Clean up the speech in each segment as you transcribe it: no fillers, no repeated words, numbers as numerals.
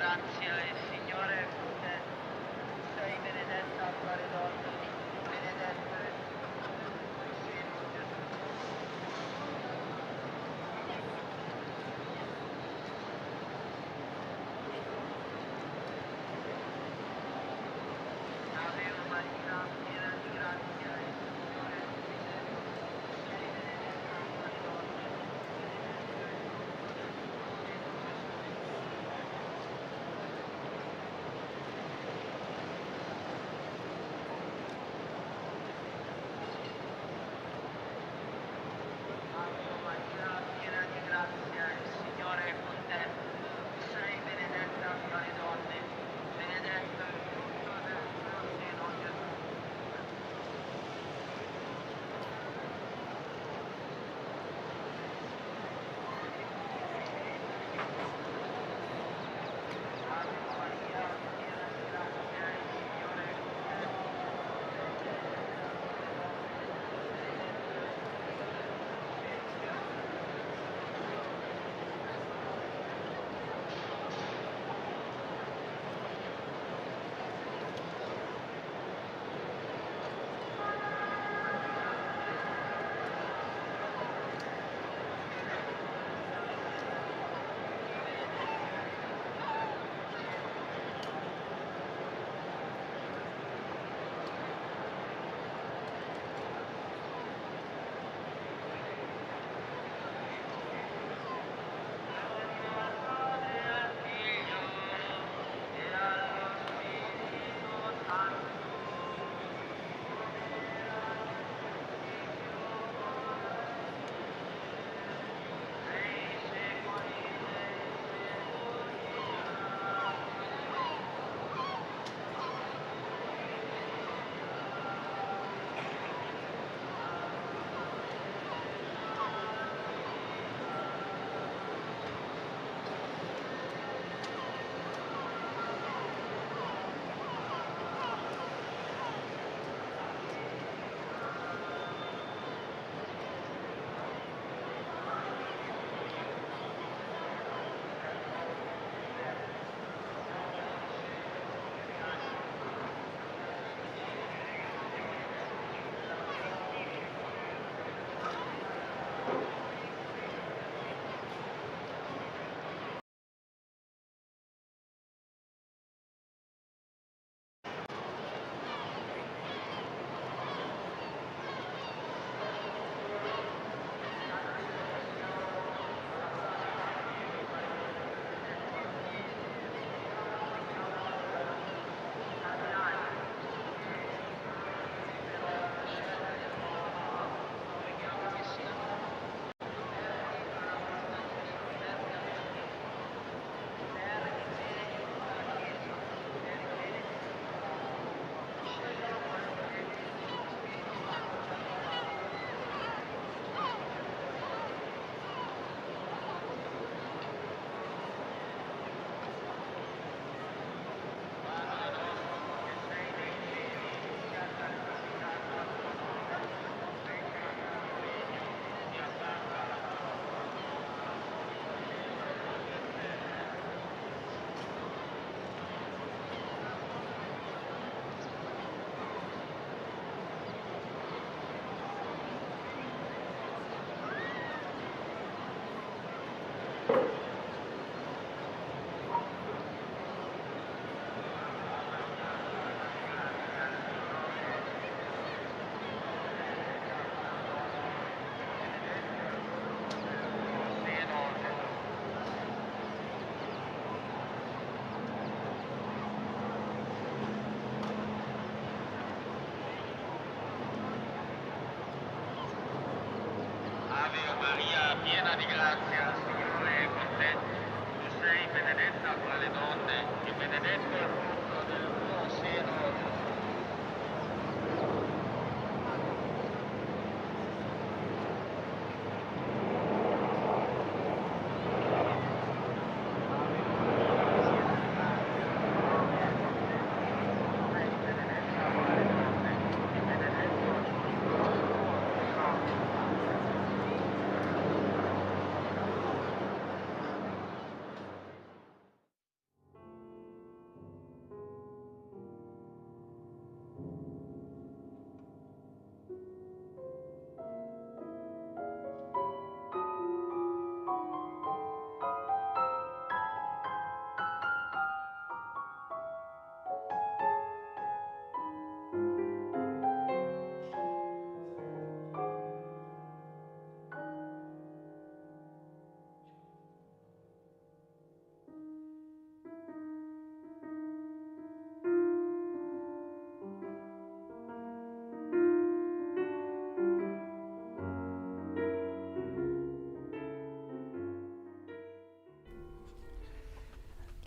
Grazia, il Signore è con te. Sei benedetta tra le donne, benedetto è il frutto del tuo seno, Gesù. Ave Maria, piena di grazia, il Signore è con te. Sei benedetta tra le donne, benedetto è il frutto del tuo seno, Gesù. Ave Maria, piena di grazia, il Signore è con te. Tu sei benedetta fra le donne, e benedetto è il frutto del tuo seno, Gesù.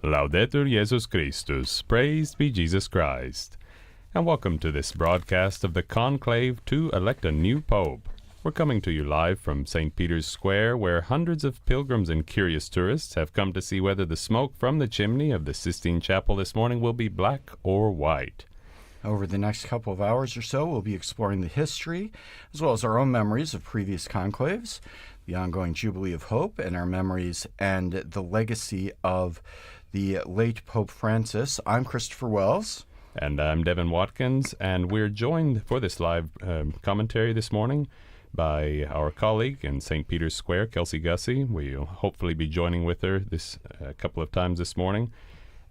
Laudetur Jesus Christus, praised be Jesus Christ, and welcome to this broadcast of the Conclave to elect a new Pope. We're coming to you live from St. Peter's Square, where hundreds of pilgrims and curious tourists have come to see whether the smoke from the chimney of the Sistine Chapel this morning will be black or white. Over the next couple of hours or so, we'll be exploring the history, as well as our own memories of previous conclaves, the ongoing Jubilee of Hope, and our memories and the legacy of the late Pope Francis. I'm Christopher Wells. And I'm Devin Watkins, and we're joined for this live commentary this morning by our colleague in St. Peter's Square, Kelsey Gussie. We'll hopefully be joining with her this couple of times this morning.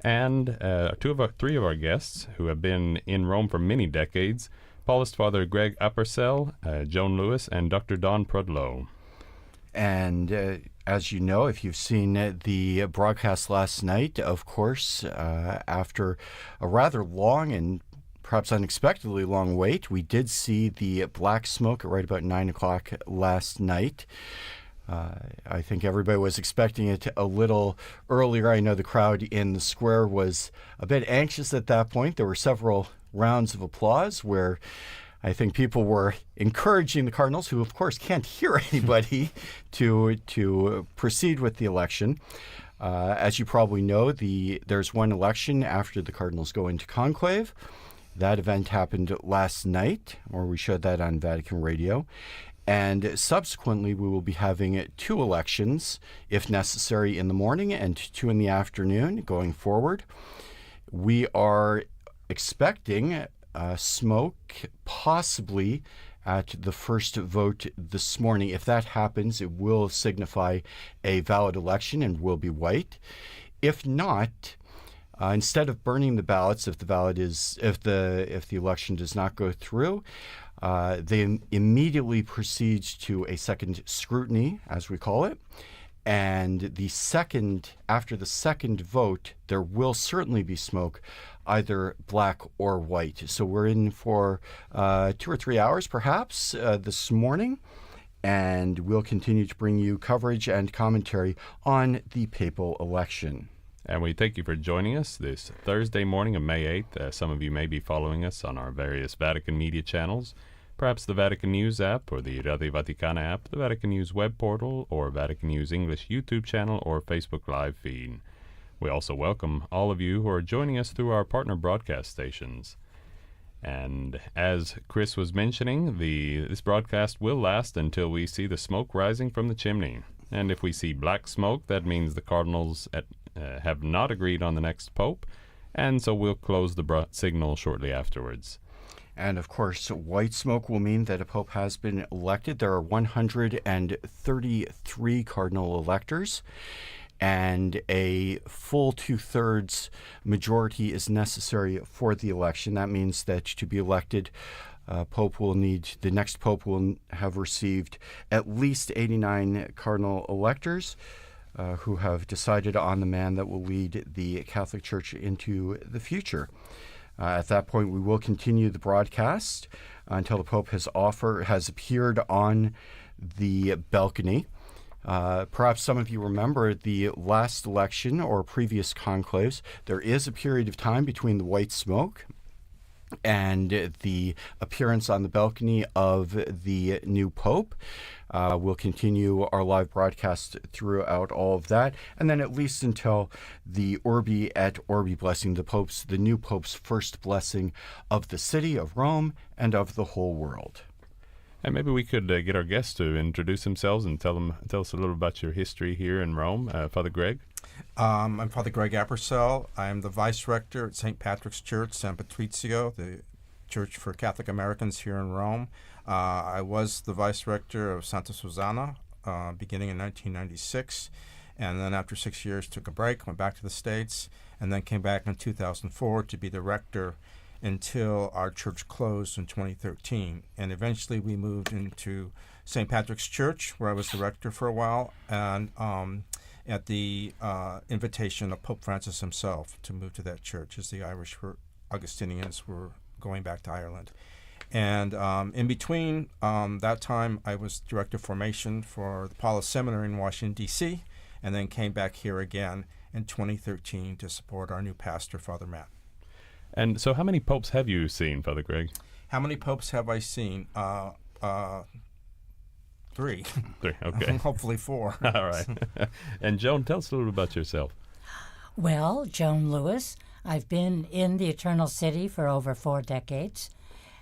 And three of our guests who have been in Rome for many decades, Paulist Father Greg Uppersell, Joan Lewis, and Dr. Don Prudlow. And as you know, if you've seen the broadcast last night, of course, after a rather long and perhaps unexpectedly long wait, we did see the black smoke at right about 9 o'clock last night. I think everybody was expecting it a little earlier. I know the crowd in the square was a bit anxious at that point. There were several rounds of applause where I think people were encouraging the Cardinals, who of course can't hear anybody, to proceed with the election. As you probably know, there's one election after the Cardinals go into conclave. That event happened last night, or we showed that on Vatican Radio. And subsequently, we will be having two elections, if necessary, in the morning and two in the afternoon going forward. We are expecting smoke possibly at the first vote this morning. If that happens, it will signify a valid election and will be white. If not, instead of burning the ballots, if the election does not go through, they immediately proceed to a second scrutiny, as we call it. And after the second vote, there will certainly be smoke, either black or white. So we're in for 2 or 3 hours, perhaps, this morning, and we'll continue to bring you coverage and commentary on the papal election. And we thank you for joining us this Thursday morning of May 8th. Some of you may be following us on our various Vatican media channels, perhaps the Vatican News app or the Radio Vaticana app, the Vatican News web portal, or Vatican News English YouTube channel or Facebook Live feed. We also welcome all of you who are joining us through our partner broadcast stations. And as Chris was mentioning, this broadcast will last until we see the smoke rising from the chimney. And if we see black smoke, that means the Cardinals have not agreed on the next Pope, and so we'll close the signal shortly afterwards. And of course, white smoke will mean that a Pope has been elected. There are 133 Cardinal Electors, and a full 2/3 majority is necessary for the election. That means that to be elected, the next Pope will have received at least 89 Cardinal Electors who have decided on the man that will lead the Catholic Church into the future. At that point, we will continue the broadcast until the Pope has appeared on the balcony. Perhaps some of you remember the last election or previous conclaves. There is a period of time between the white smoke and the appearance on the balcony of the new Pope. We'll continue our live broadcast throughout all of that, and then at least until the Urbi et Orbi blessing, the new Pope's first blessing of the city of Rome and of the whole world. And maybe we could get our guests to introduce themselves and tell us a little about your history here in Rome. Father Greg? I'm Father Greg Appercell. I'm the Vice Rector at St. Patrick's Church, San Patrizio, the Church for Catholic Americans here in Rome. I was the Vice Rector of Santa Susanna beginning in 1996, and then after 6 years took a break, went back to the States, and then came back in 2004 to be the Rector until our church closed in 2013. And eventually we moved into St. Patrick's Church, where I was the rector for a while, and at the invitation of Pope Francis himself to move to that church, as the Irish Augustinians were going back to Ireland. And in between that time, I was director of formation for the Papal Seminary in Washington, D.C., and then came back here again in 2013 to support our new pastor, Father Matt. And so how many popes have you seen, Father Greg? How many popes have I seen? 3. 3, okay. Hopefully 4. All right. And Joan, tell us a little about yourself. Well, Joan Lewis. I've been in the Eternal City for over 4 decades,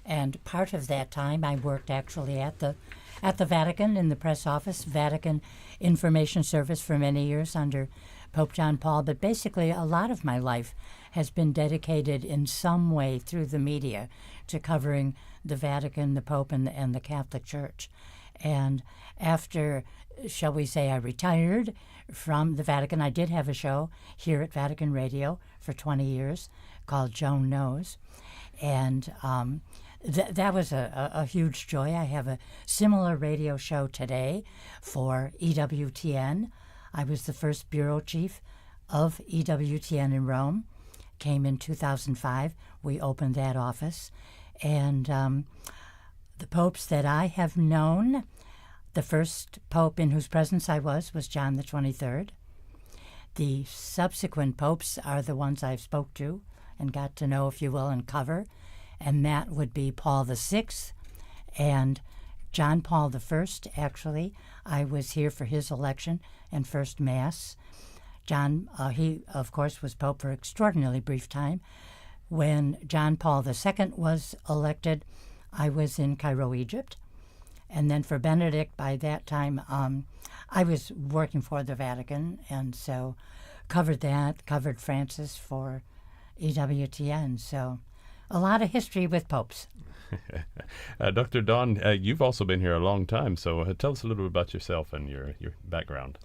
and part of that time I worked actually at the Vatican in the press office, Vatican Information Service for many years under Pope John Paul. But basically, a lot of my life has been dedicated in some way through the media to covering the Vatican, the Pope, and the Catholic Church. And after, shall we say, I retired from the Vatican, I did have a show here at Vatican Radio for 20 years called Joan Knows. And that was a huge joy. I have a similar radio show today for EWTN. I was the first bureau chief of EWTN in Rome. Came in 2005. We opened that office. And the popes that I have known, the first pope in whose presence I was John the 23rd. The subsequent popes are the ones I've spoke to and got to know, if you will, and cover. And that would be Paul VI and John Paul I, actually. I was here for his election and first Mass. John, he, of course, was Pope for an extraordinarily brief time. When John Paul II was elected, I was in Cairo, Egypt. And then for Benedict, by that time, I was working for the Vatican, and so covered Francis for EWTN. So a lot of history with popes. Dr. Don, you've also been here a long time, so tell us a little bit about yourself and your background.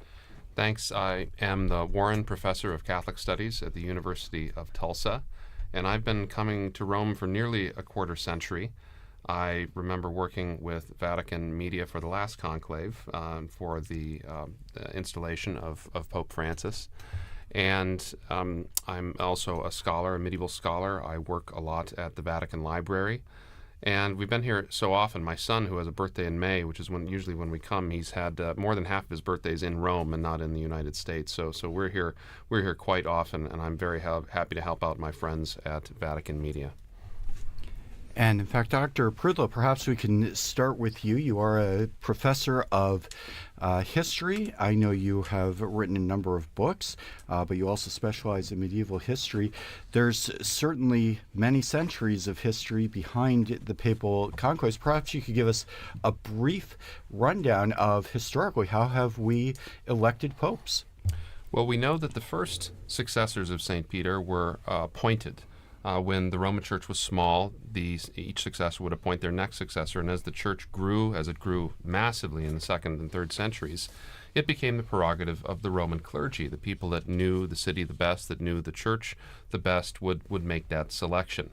Thanks. I am the Warren Professor of Catholic Studies at the University of Tulsa, and I've been coming to Rome for nearly a quarter century. I remember working with Vatican media for the last conclave for the installation of Pope Francis. And I'm also a scholar, a medieval scholar. I work a lot at the Vatican Library. And we've been here so often. My son, who has a birthday in May, which is usually when we come, he's had more than half of his birthdays in Rome and not in the United States. So we're here quite often, and I'm very happy to help out my friends at Vatican Media. And in fact, Dr. Prudlow, perhaps we can start with you. You are a professor of history. I know you have written a number of books, but you also specialize in medieval history. There's certainly many centuries of history behind the papal conclaves. Perhaps you could give us a brief rundown of historically how have we elected popes? Well, we know that the first successors of St. Peter were appointed. When the Roman Church was small, each successor would appoint their next successor, and as the Church grew, as it grew massively in the 2nd and 3rd centuries, it became the prerogative of the Roman clergy. The people that knew the city the best, that knew the Church the best, would make that selection.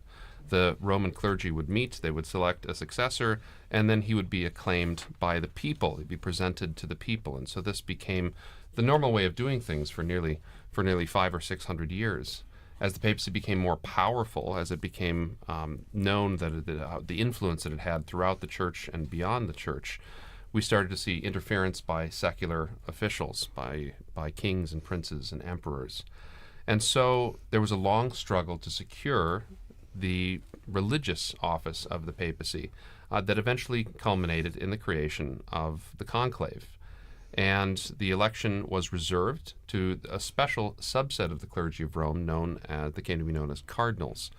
The Roman clergy would meet, they would select a successor, and then he would be acclaimed by the people. He'd be presented to the people, and so this became the normal way of doing things for nearly 500 or 600 years. As the papacy became more powerful, as it became known that the influence that it had throughout the Church and beyond the Church, we started to see interference by secular officials, by kings and princes and emperors. And so there was a long struggle to secure the religious office of the papacy that eventually culminated in the creation of the Conclave. And the election was reserved to a special subset of the clergy of Rome that came to be known as Cardinals,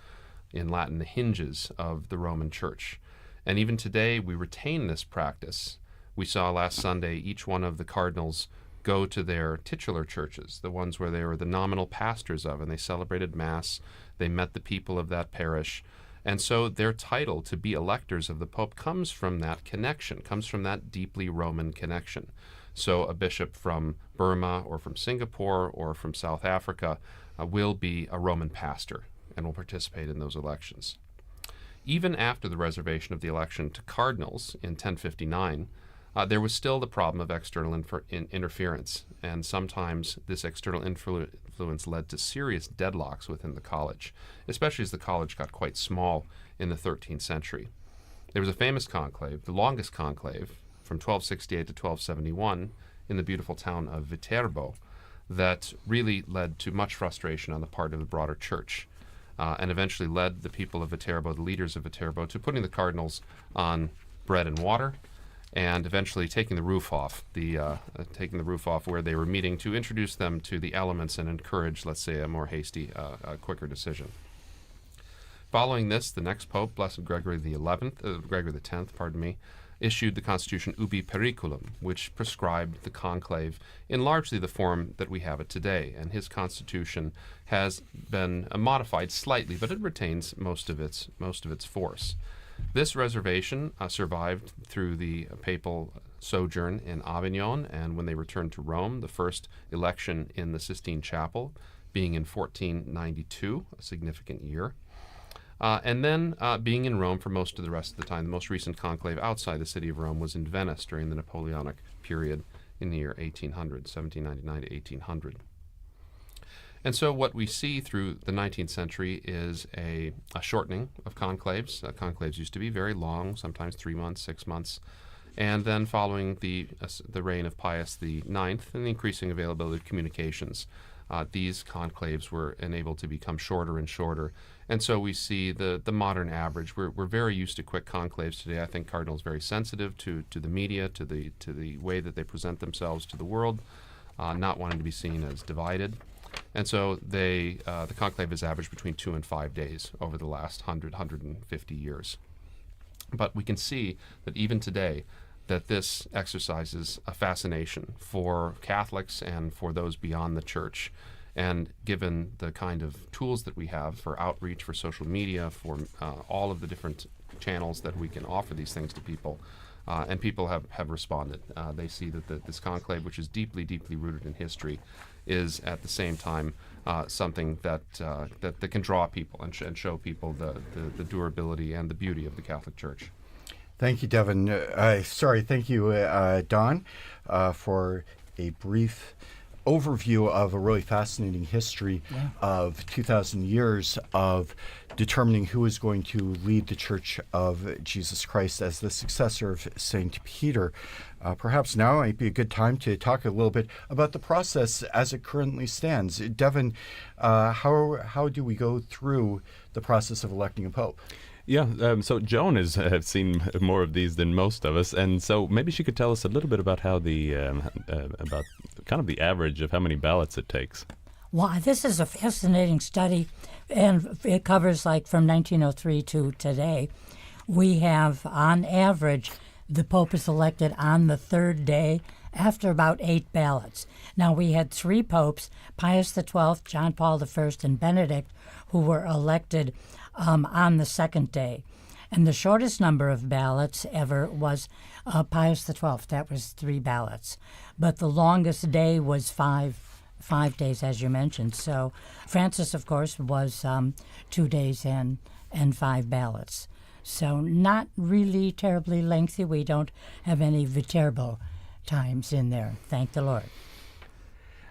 in Latin, the hinges of the Roman Church. And even today, we retain this practice. We saw last Sunday each one of the Cardinals go to their titular churches, the ones where they were the nominal pastors of, and they celebrated Mass, they met the people of that parish. And so their title to be electors of the Pope comes from that connection, comes from that deeply Roman connection. So a bishop from Burma or from Singapore or from South Africa will be a Roman pastor and will participate in those elections. Even after the reservation of the election to cardinals in 1059, there was still the problem of external interference, and sometimes this external influence led to serious deadlocks within the college, especially as the college got quite small in the 13th century. There was a famous conclave, the longest conclave, from 1268 to 1271 in the beautiful town of Viterbo, that really led to much frustration on the part of the broader church, and eventually led the people of Viterbo, the leaders of Viterbo, to putting the cardinals on bread and water, and eventually taking the roof off where they were meeting to introduce them to the elements and encourage, let's say, a more hasty, quicker decision. Following this, the next pope, Blessed Gregory the Tenth, issued the constitution Ubi Periculum, which prescribed the conclave in largely the form that we have it today. And his constitution has been modified slightly, but it retains most of its force. This reservation survived through the papal sojourn in Avignon, and when they returned to Rome, the first election in the Sistine Chapel being in 1492, a significant year. And then being in Rome for most of the rest of the time. The most recent conclave outside the city of Rome was in Venice during the Napoleonic period in the year 1800, 1799 to 1800. And so what we see through the 19th century is a shortening of conclaves. Conclaves used to be very long, sometimes 3 months, 6 months. And then following the reign of Pius IX and the increasing availability of communications, these conclaves were enabled to become shorter and shorter. And so we see the modern average. We're very used to quick conclaves today. I think Cardinals very sensitive to the media, to the way that they present themselves to the world, not wanting to be seen as divided. And so the conclave has averaged between 2 and 5 days over the last 150 years. But we can see that even today, that this exercises a fascination for Catholics and for those beyond the Church. And given the kind of tools that we have for outreach, for social media, for all of the different channels that we can offer these things to people, and people have responded. They see that this conclave, which is deeply, deeply rooted in history, is at the same time something that can draw people and show people the durability and the beauty of the Catholic Church. Thank you, Devin. Thank you, Don, for a brief overview of a really fascinating history of 2,000 years of determining who is going to lead the Church of Jesus Christ as the successor of St. Peter. Perhaps now might be a good time to talk a little bit about the process as it currently stands. Devin, how do we go through the process of electing a pope? Yeah, so Joan has seen more of these than most of us, and so maybe she could tell us a little bit about how about kind of the average of how many ballots it takes. Well, this is a fascinating study, and it covers like from 1903 to today. We have, on average, the Pope is elected on the third day after about 8 ballots. Now, we had 3 popes, Pius XII, John Paul I, and Benedict, who were elected on the second day. And the shortest number of ballots ever was Pius XII. That was 3 ballots. But the longest day was 5 days, as you mentioned. So Francis, of course, was 2 days and 5 ballots. So not really terribly lengthy. We don't have any Viterbo times in there, thank the Lord.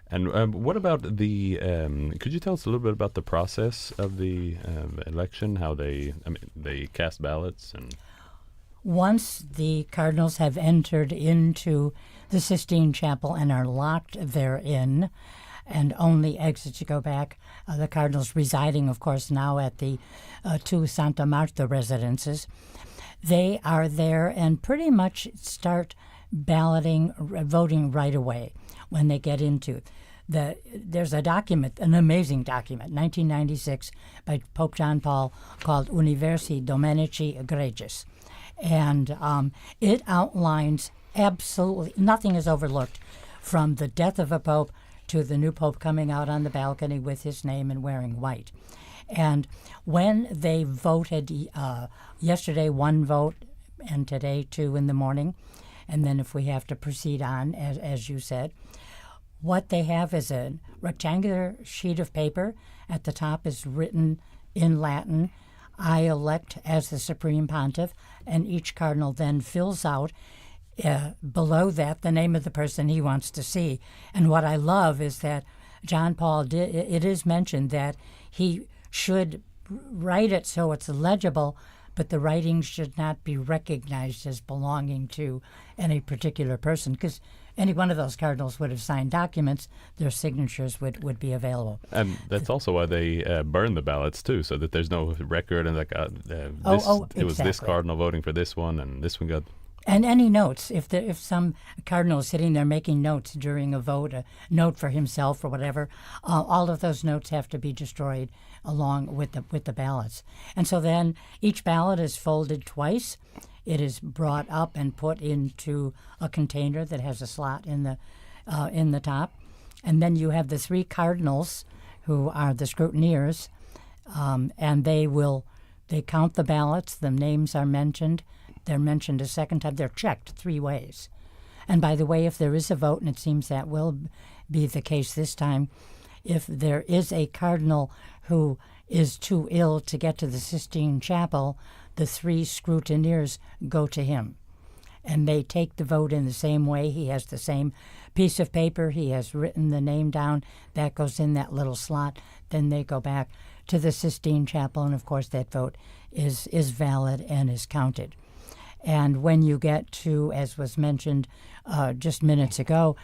And what about could you tell us a little bit about the process of the election, how they cast ballots? once the cardinals have entered into the Sistine Chapel and are locked therein, and only exit to go back, the cardinals residing, of course, now at the two Santa Marta residences, they are there and pretty much start balloting, voting right away when they get into there's a document, an amazing document, 1996, by Pope John Paul, called Universi Dominici Egregius. And it outlines absolutely, nothing is overlooked, from the death of a pope to the new pope coming out on the balcony with his name and wearing white. And when they voted, yesterday 1 vote and today 2 in the morning, and then if we have to proceed on, as you said, what they have is a rectangular sheet of paper. At the top is written in Latin, "I elect as the Supreme Pontiff," and each cardinal then fills out below that the name of the person he wants to see. And what I love is that John Paul did, it is mentioned that he should write it so it's legible, but the writing should not be recognized as belonging to any particular person, because any one of those cardinals would have signed documents, their signatures would be available. And that's also why they burn the ballots, too, so that there's no record and like it was this exactly. cardinal voting for this one and this one got... And any notes, if some cardinal is sitting there making notes during a vote, a note for himself or whatever, all of those notes have to be destroyed along with the ballots. And so then each ballot is folded twice. It is brought up and put into a container that has a slot in the top. And then you have the 3 cardinals who are the scrutineers, and they count the ballots. The names are mentioned. They're mentioned a second time. They're checked 3 ways. And by the way, if there is a vote, and it seems that will be the case this time, if there is a cardinal who is too ill to get to the Sistine Chapel, the 3 scrutineers go to him. And they take the vote in the same way. He has the same piece of paper. He has written the name down. That goes in that little slot. Then they go back to the Sistine Chapel, and of course that vote is valid and is counted. And when you get to, as was mentioned just minutes ago,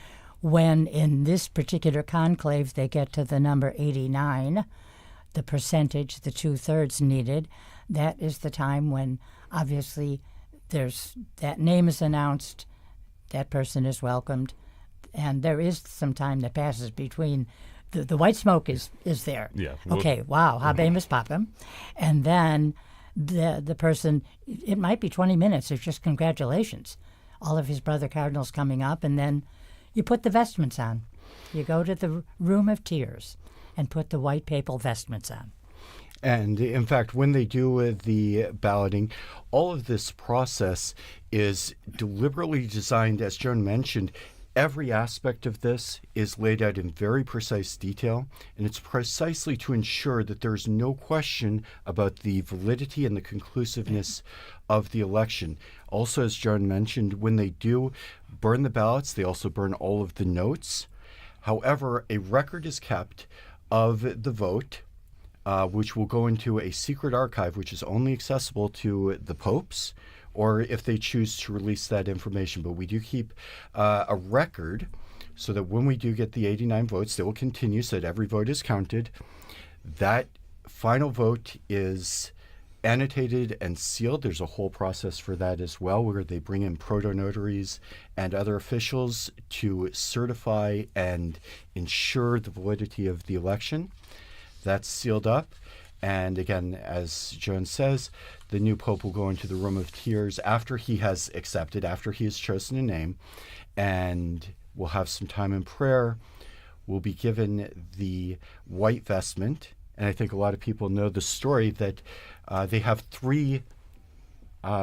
when in this particular conclave they get to the number 89, the percentage, the 2/3 needed, that is the time when obviously that name is announced, that person is welcomed, and there is some time that passes between the white smoke is there. Yeah. Okay, wow, habemus papam. And then the person, it might be 20 minutes of just congratulations, all of his brother cardinals coming up, and then you put the vestments on. You go to the room of tears and put the white papal vestments on. And in fact, when they do the balloting, all of this process is deliberately designed, as Joan mentioned. Every aspect of this is laid out in very precise detail, and it's precisely to ensure that there's no question about the validity and the conclusiveness of the election. Also, as Joan mentioned, when they do burn the ballots, they also burn all of the notes. However, a record is kept of the vote, which will go into a secret archive, which is only accessible to the popes, or if they choose to release that information. But we do keep a record so that when we do get the 89 votes, they will continue so that every vote is counted. That final vote is annotated and sealed. There's a whole process for that as well, where they bring in proto-notaries and other officials to certify and ensure the validity of the election. That's sealed up. And again, as Joan says, the new pope will go into the room of tears after he has accepted, after he has chosen a name, and we'll have some time in prayer. We'll be given the white vestment. And I think a lot of people know the story that they have 3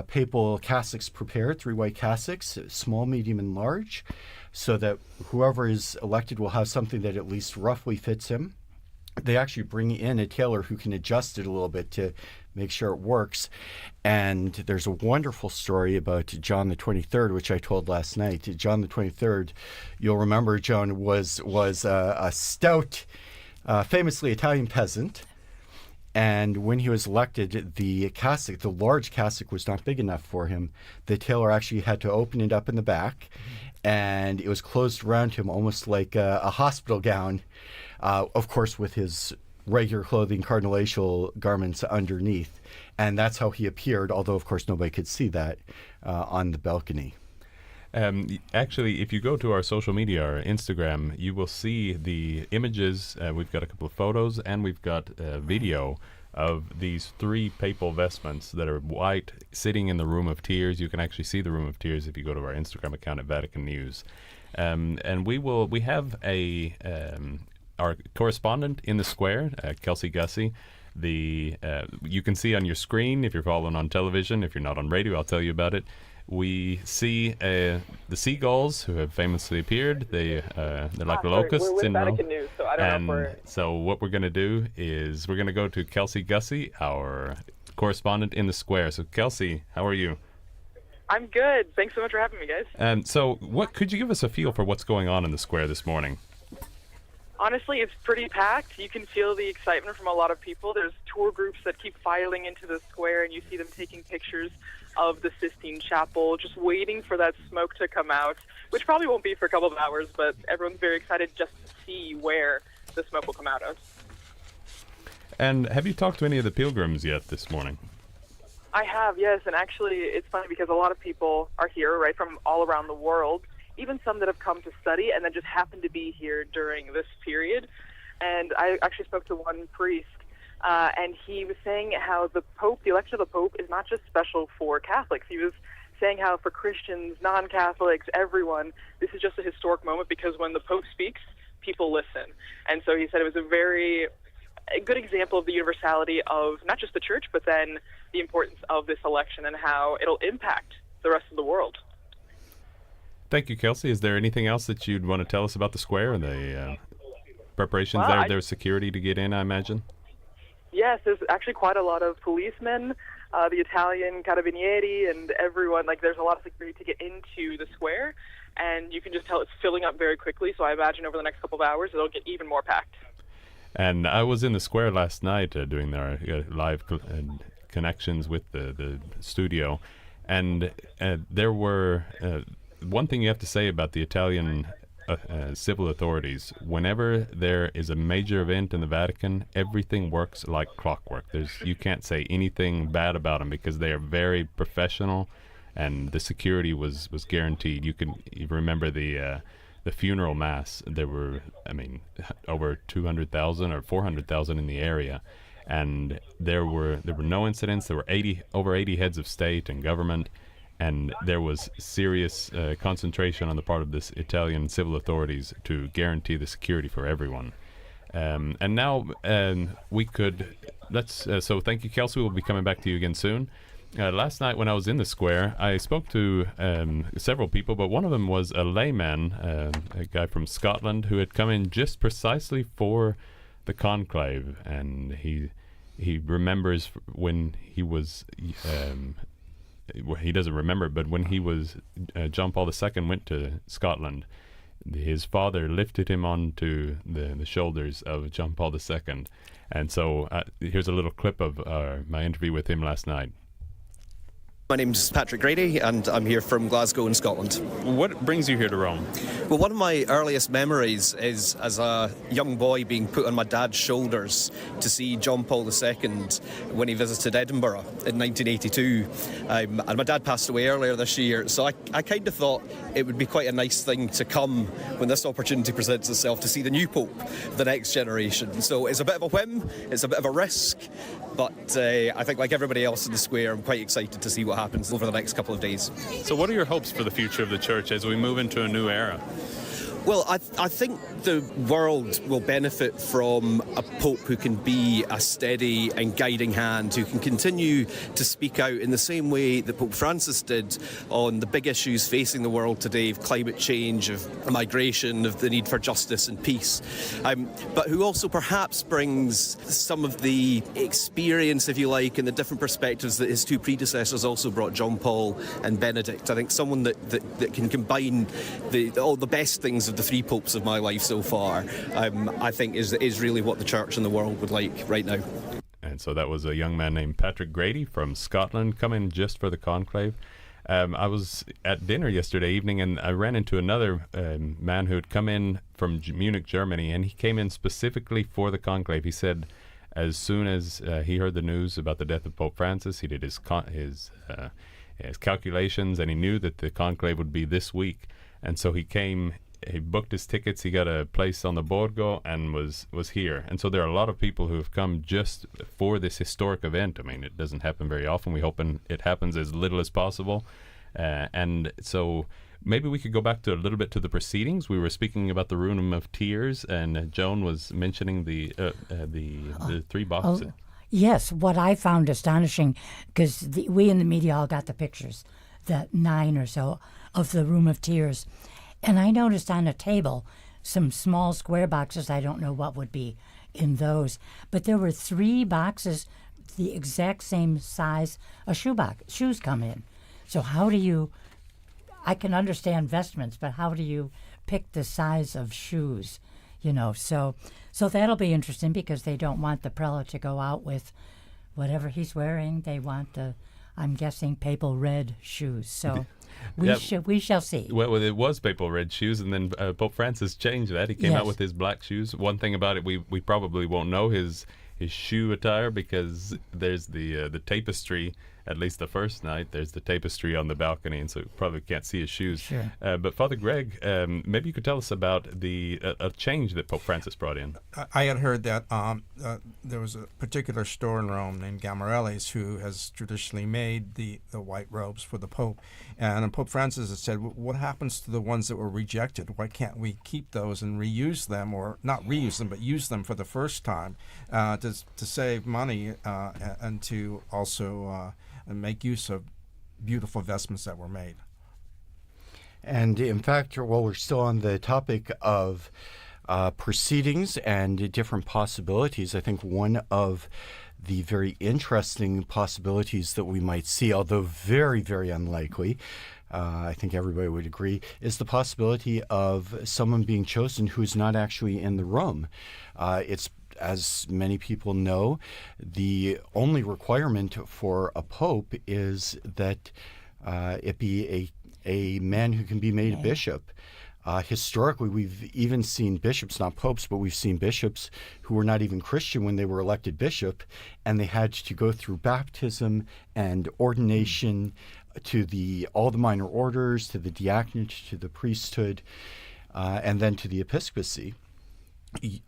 papal cassocks prepared, 3 white cassocks, small, medium, and large, so that whoever is elected will have something that at least roughly fits him. They actually bring in a tailor who can adjust it a little bit to make sure it works. And there's a wonderful story about John the 23rd, which I told last night. John the 23rd, you'll remember, Joan, was a stout, famously Italian peasant. And when he was elected, the cassock, the large cassock, was not big enough for him. The tailor actually had to open it up in the back, and it was closed around him almost like a hospital gown, of course with his regular clothing, cardinalatial garments underneath. And that's how he appeared, although, of course, nobody could see that on the balcony. Actually, if you go to our social media, our Instagram, you will see the images. We've got a couple of photos, and we've got a video of these 3 papal vestments that are white, sitting in the Room of Tears. You can actually see the Room of Tears if you go to our Instagram account at Vatican News. And we have our correspondent in the square, Kelsey Gussie. You can see on your screen if you're following on television. If you're not on radio, I'll tell you about it. We see the seagulls who have famously appeared. They're like the locusts we're in Vatican News, so I don't know if we're... So what we're going to do is we're going to go to Kelsey Gussie, our correspondent in the square. So Kelsey, how are you? I'm good. Thanks so much for having me, guys. So what could you give us a feel for what's going on in the square this morning? Honestly, it's pretty packed. You can feel the excitement from a lot of people. There's tour groups that keep filing into the square, and you see them taking pictures of the Sistine Chapel, just waiting for that smoke to come out, which probably won't be for a couple of hours, but everyone's very excited just to see where the smoke will come out of. And have you talked to any of the pilgrims yet this morning? I have, yes, and actually it's funny because a lot of people are here, right, from all around the world, even some that have come to study and then just happen to be here during this period. And I actually spoke to one priest, and he was saying how the Pope, the election of the Pope, is not just special for Catholics. He was saying how for Christians, non-Catholics, everyone, this is just a historic moment because when the Pope speaks, people listen. And so he said it was a good example of the universality of not just the Church, but then the importance of this election and how it'll impact the rest of the world. Thank you, Kelsey. Is there anything else that you'd want to tell us about the square and the preparations there? There's security to get in, I imagine? Yes, there's actually quite a lot of policemen, the Italian carabinieri, and everyone. Like, there's a lot of security to get into the square, and you can just tell it's filling up very quickly, so I imagine over the next couple of hours it'll get even more packed. And I was in the square last night doing our live connections with the studio, and there were... one thing you have to say about the Italian civil authorities, whenever there is a major event in the Vatican, everything works like clockwork. You can't say anything bad about them because they are very professional, and the security was guaranteed. You remember the funeral mass. There were, over 200,000 or 400,000 in the area, and there were no incidents. There were over 80 heads of state and government. And there was serious concentration on the part of this Italian civil authorities to guarantee the security for everyone. And now we could... So thank you, Kelsey. We'll be coming back to you again soon. Last night when I was in the square, I spoke to several people, but one of them was a layman, a guy from Scotland, who had come in just precisely for the conclave. And he remembers when he was... he doesn't remember, but when he was John Paul II went to Scotland, his father lifted him onto the shoulders of John Paul II. And so here's a little clip of my interview with him last night. My name's Patrick Grady, and I'm here from Glasgow in Scotland. What brings you here to Rome? Well, one of my earliest memories is as a young boy being put on my dad's shoulders to see John Paul II when he visited Edinburgh in 1982. And my dad passed away earlier this year, so I kind of thought it would be quite a nice thing to come when this opportunity presents itself to see the new Pope, the next generation. So it's a bit of a whim, it's a bit of a risk, but I think like everybody else in the square, I'm quite excited to see what happens over the next couple of days. So what are your hopes for the future of the Church as we move into a new era? Well, I think the world will benefit from a Pope who can be a steady and guiding hand, who can continue to speak out in the same way that Pope Francis did on the big issues facing the world today, of climate change, of migration, of the need for justice and peace, but who also perhaps brings some of the experience, if you like, and the different perspectives that his two predecessors also brought, John Paul and Benedict. I think someone that can combine all the best things of the three popes of my life so far, I think is really what the Church and the world would like right now. And so that was a young man named Patrick Grady from Scotland coming just for the conclave. I was at dinner yesterday evening, and I ran into another man who had come in from Munich, Germany, and he came in specifically for the conclave. He said as soon as he heard the news about the death of Pope Francis, he did his calculations, and he knew that the conclave would be this week. And so he came, he booked his tickets, he got a place on the Borgo, and was here. And so there are a lot of people who have come just for this historic event. I mean, it doesn't happen very often. We're hoping it happens as little as possible. And so maybe we could go back to a little bit to the proceedings. We were speaking about the Room of Tears, and Joan was mentioning the 3 boxes. Oh, yes, what I found astonishing, because we in the media all got the pictures, the 9 or so of the Room of Tears. And I noticed on a table some small square boxes. I don't know what would be in those, but there were 3 boxes the exact same size a shoes come in. So how do you, I can understand vestments, but how do you pick the size of shoes? You know, so that'll be interesting, because they don't want the prelate to go out with whatever he's wearing. They want the, I'm guessing, papal red shoes. So we shall see. Well, it was papal red shoes, and then Pope Francis changed that. He came out with his black shoes. One thing about it, we probably won't know his shoe attire, because there's the tapestry. At least the first night, there's the tapestry on the balcony, and so you probably can't see his shoes. Sure. But Father Greg, maybe you could tell us about the a change that Pope Francis brought in. I had heard that there was a particular store in Rome named Gamarelli's who has traditionally made the white robes for the Pope. And Pope Francis has said, what happens to the ones that were rejected? Why can't we keep those and reuse them, or not reuse them, but use them for the first time to save money and to also and make use of beautiful vestments that were made. And in fact, while we're still on the topic of proceedings and different possibilities, I think one of the very interesting possibilities that we might see, although very, very unlikely, I think everybody would agree, is the possibility of someone being chosen who's not actually in the room. It's, as many people know, the only requirement for a pope is that it be a man who can be made a bishop. Historically, we've even seen bishops, not popes, but we've seen bishops who were not even Christian when they were elected bishop, and they had to go through baptism and ordination to all the minor orders, to the diaconate, to the priesthood, and then to the episcopacy.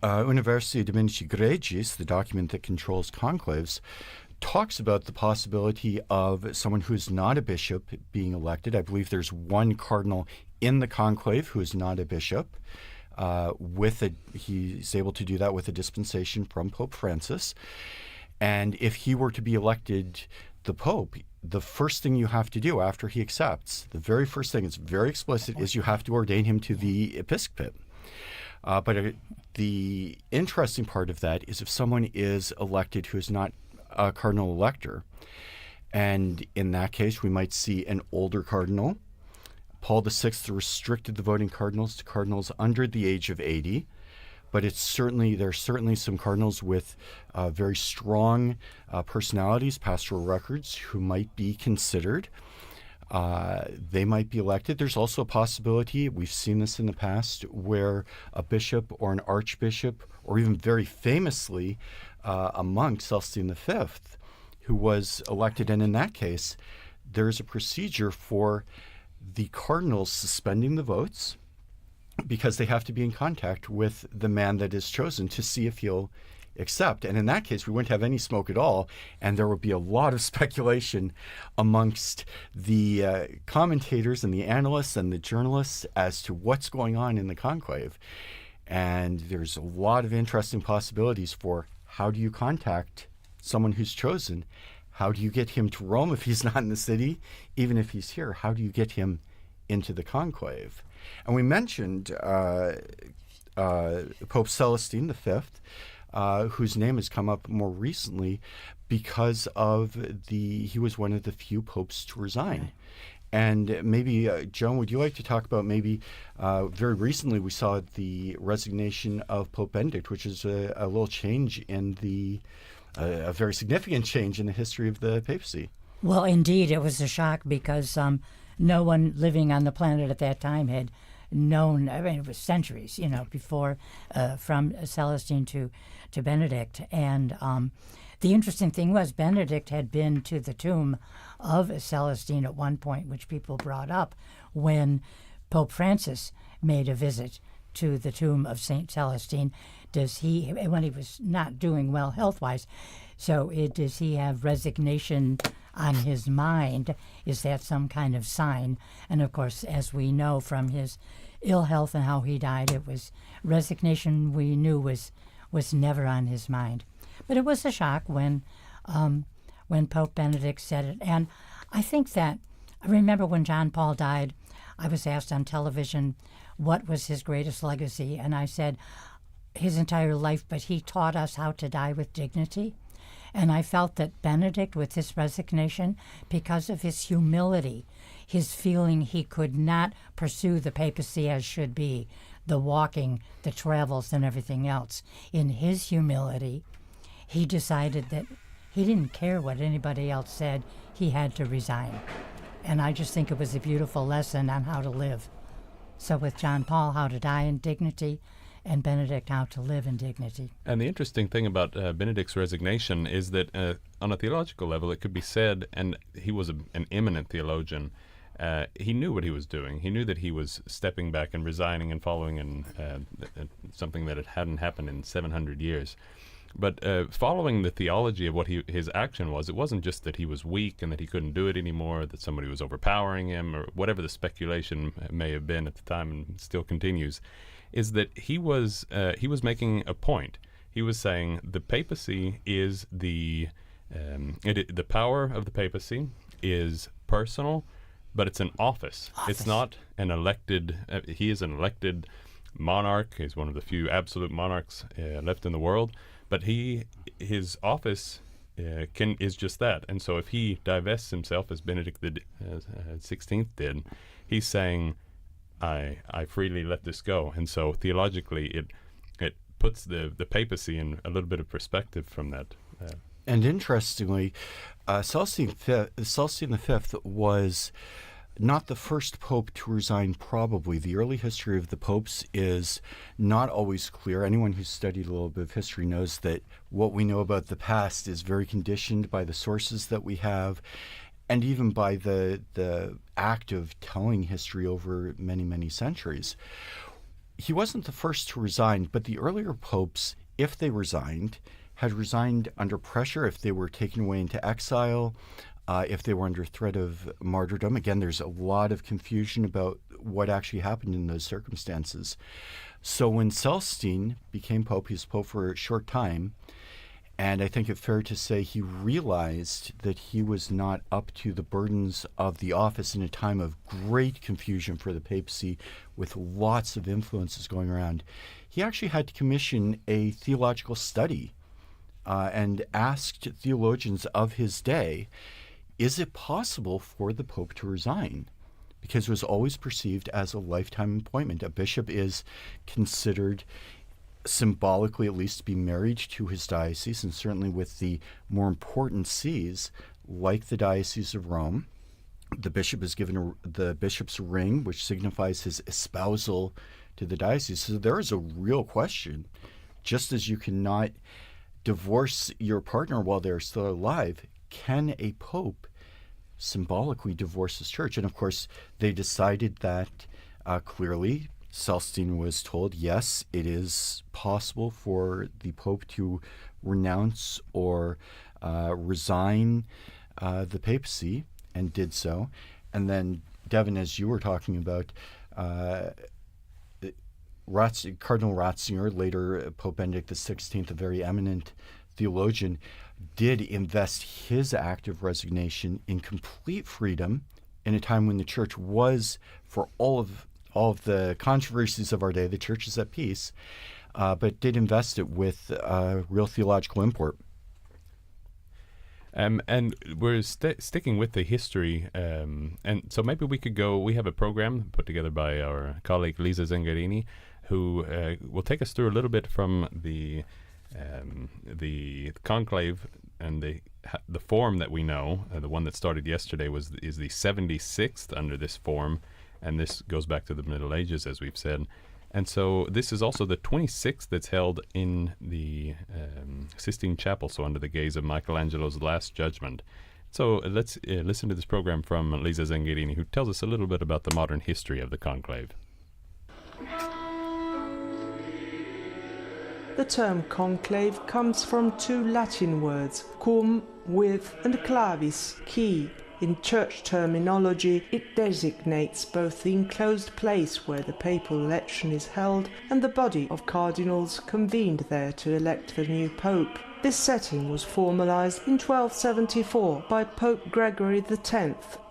Universi Dominici Gregis, the document that controls conclaves, talks about the possibility of someone who's not a bishop being elected. I believe there's one cardinal in the conclave who is not a bishop. He's able to do that with a dispensation from Pope Francis. And if he were to be elected the Pope, the first thing you have to do after he accepts, the very first thing, it's very explicit, is you have to ordain him to the episcopate. But the interesting part of that is if someone is elected who is not a Cardinal Elector, and in that case we might see an older cardinal. Paul VI restricted the voting cardinals to cardinals under the age of 80, but there are certainly some cardinals with very strong personalities, pastoral records, who might be considered. They might be elected. There's also a possibility, we've seen this in the past, where a bishop or an archbishop, or even very famously a monk, Celestine V, who was elected. And in that case, there's a procedure for the cardinals suspending the votes, because they have to be in contact with the man that is chosen to see if he'll accept. And in that case, we wouldn't have any smoke at all, and there would be a lot of speculation amongst the commentators and the analysts and the journalists as to what's going on in the conclave. And there's a lot of interesting possibilities for how do you contact someone who's chosen? How do you get him to Rome if he's not in the city? Even if he's here, how do you get him into the conclave? And we mentioned Pope Celestine V, whose name has come up more recently because of he was one of the few popes to resign. And maybe, Joan, would you like to talk about very recently we saw the resignation of Pope Benedict, which is a little change in the a very significant change in the history of the papacy. Well, indeed, it was a shock because no one living on the planet at that time had known. I mean, it was centuries, before from Celestine to Benedict. And the interesting thing was Benedict had been to the tomb of Celestine at one point, which people brought up when Pope Francis made a visit to the tomb of Saint Celestine. When he was not doing well health-wise, does he have resignation on his mind? Is that some kind of sign? And of course, as we know from his ill health and how he died, it was resignation we knew was never on his mind. But it was a shock when Pope Benedict said it. And I think that, I remember when John Paul died, I was asked on television what was his greatest legacy, and I said his entire life, but he taught us how to die with dignity. And I felt that Benedict, with his resignation, because of his humility, his feeling he could not pursue the papacy as should be, the walking, the travels, and everything else, in his humility, he decided that he didn't care what anybody else said, he had to resign. And I just think it was a beautiful lesson on how to live. So with John Paul, how to die in dignity, and Benedict, how to live in dignity. And the interesting thing about Benedict's resignation is that on a theological level, it could be said, and he was an eminent theologian, he knew what he was doing. He knew that he was stepping back and resigning and following in something that hadn't happened in 700 years. But following the theology of what his action was, it wasn't just that he was weak and that he couldn't do it anymore, that somebody was overpowering him, or whatever the speculation may have been at the time and still continues, is that he was making a point. He was saying the papacy is the power of the papacy is personal, but it's an office. It's not an elected. He is an elected monarch. He's one of the few absolute monarchs left in the world. But his office is just that. And so if he divests himself, as Benedict the 16th did, he's saying, I freely let this go. And so theologically, it puts the papacy in a little bit of perspective from that. And interestingly, Celestine V was not the first pope to resign, probably. The early history of the popes is not always clear. Anyone who's studied a little bit of history knows that what we know about the past is very conditioned by the sources that we have, and even by the act of telling history over many, many centuries. He wasn't the first to resign, but the earlier popes, if they resigned, had resigned under pressure, if they were taken away into exile, if they were under threat of martyrdom. Again, there's a lot of confusion about what actually happened in those circumstances. So when Celestine became pope, he was pope for a short time, and I think it's fair to say he realized that he was not up to the burdens of the office in a time of great confusion for the papacy, with lots of influences going around. He actually had to commission a theological study and asked theologians of his day, is it possible for the Pope to resign? Because it was always perceived as a lifetime appointment. A bishop is considered, symbolically at least, to be married to his diocese, and certainly with the more important sees, like the Diocese of Rome, the bishop is given the bishop's ring, which signifies his espousal to the diocese. So there is a real question. Just as you cannot divorce your partner while they're still alive, can a pope symbolically divorce his church? And of course, they decided that clearly. Celestine was told, yes, it is possible for the pope to renounce or resign the papacy, and did so. And then, Devin, as you were talking about, Cardinal Ratzinger, later Pope Benedict XVI, a very eminent theologian, did invest his act of resignation in complete freedom in a time when the church was, for all of the controversies of our day, the church is at peace, but did invest it with real theological import. And we're sticking with the history, and so maybe we could go. We have a program put together by our colleague Lisa Zengarini, who will take us through a little bit from the The conclave and the form that we know, the one that started yesterday, is the 76th under this form, and this goes back to the Middle Ages, as we've said. And so this is also the 26th that's held in the Sistine Chapel, so under the gaze of Michelangelo's Last Judgment. So let's listen to this program from Lisa Zengarini, who tells us a little bit about the modern history of the conclave. The term conclave comes from two Latin words, cum, with, and clavis, key. In church terminology, it designates both the enclosed place where the papal election is held and the body of cardinals convened there to elect the new pope. This setting was formalized in 1274 by Pope Gregory X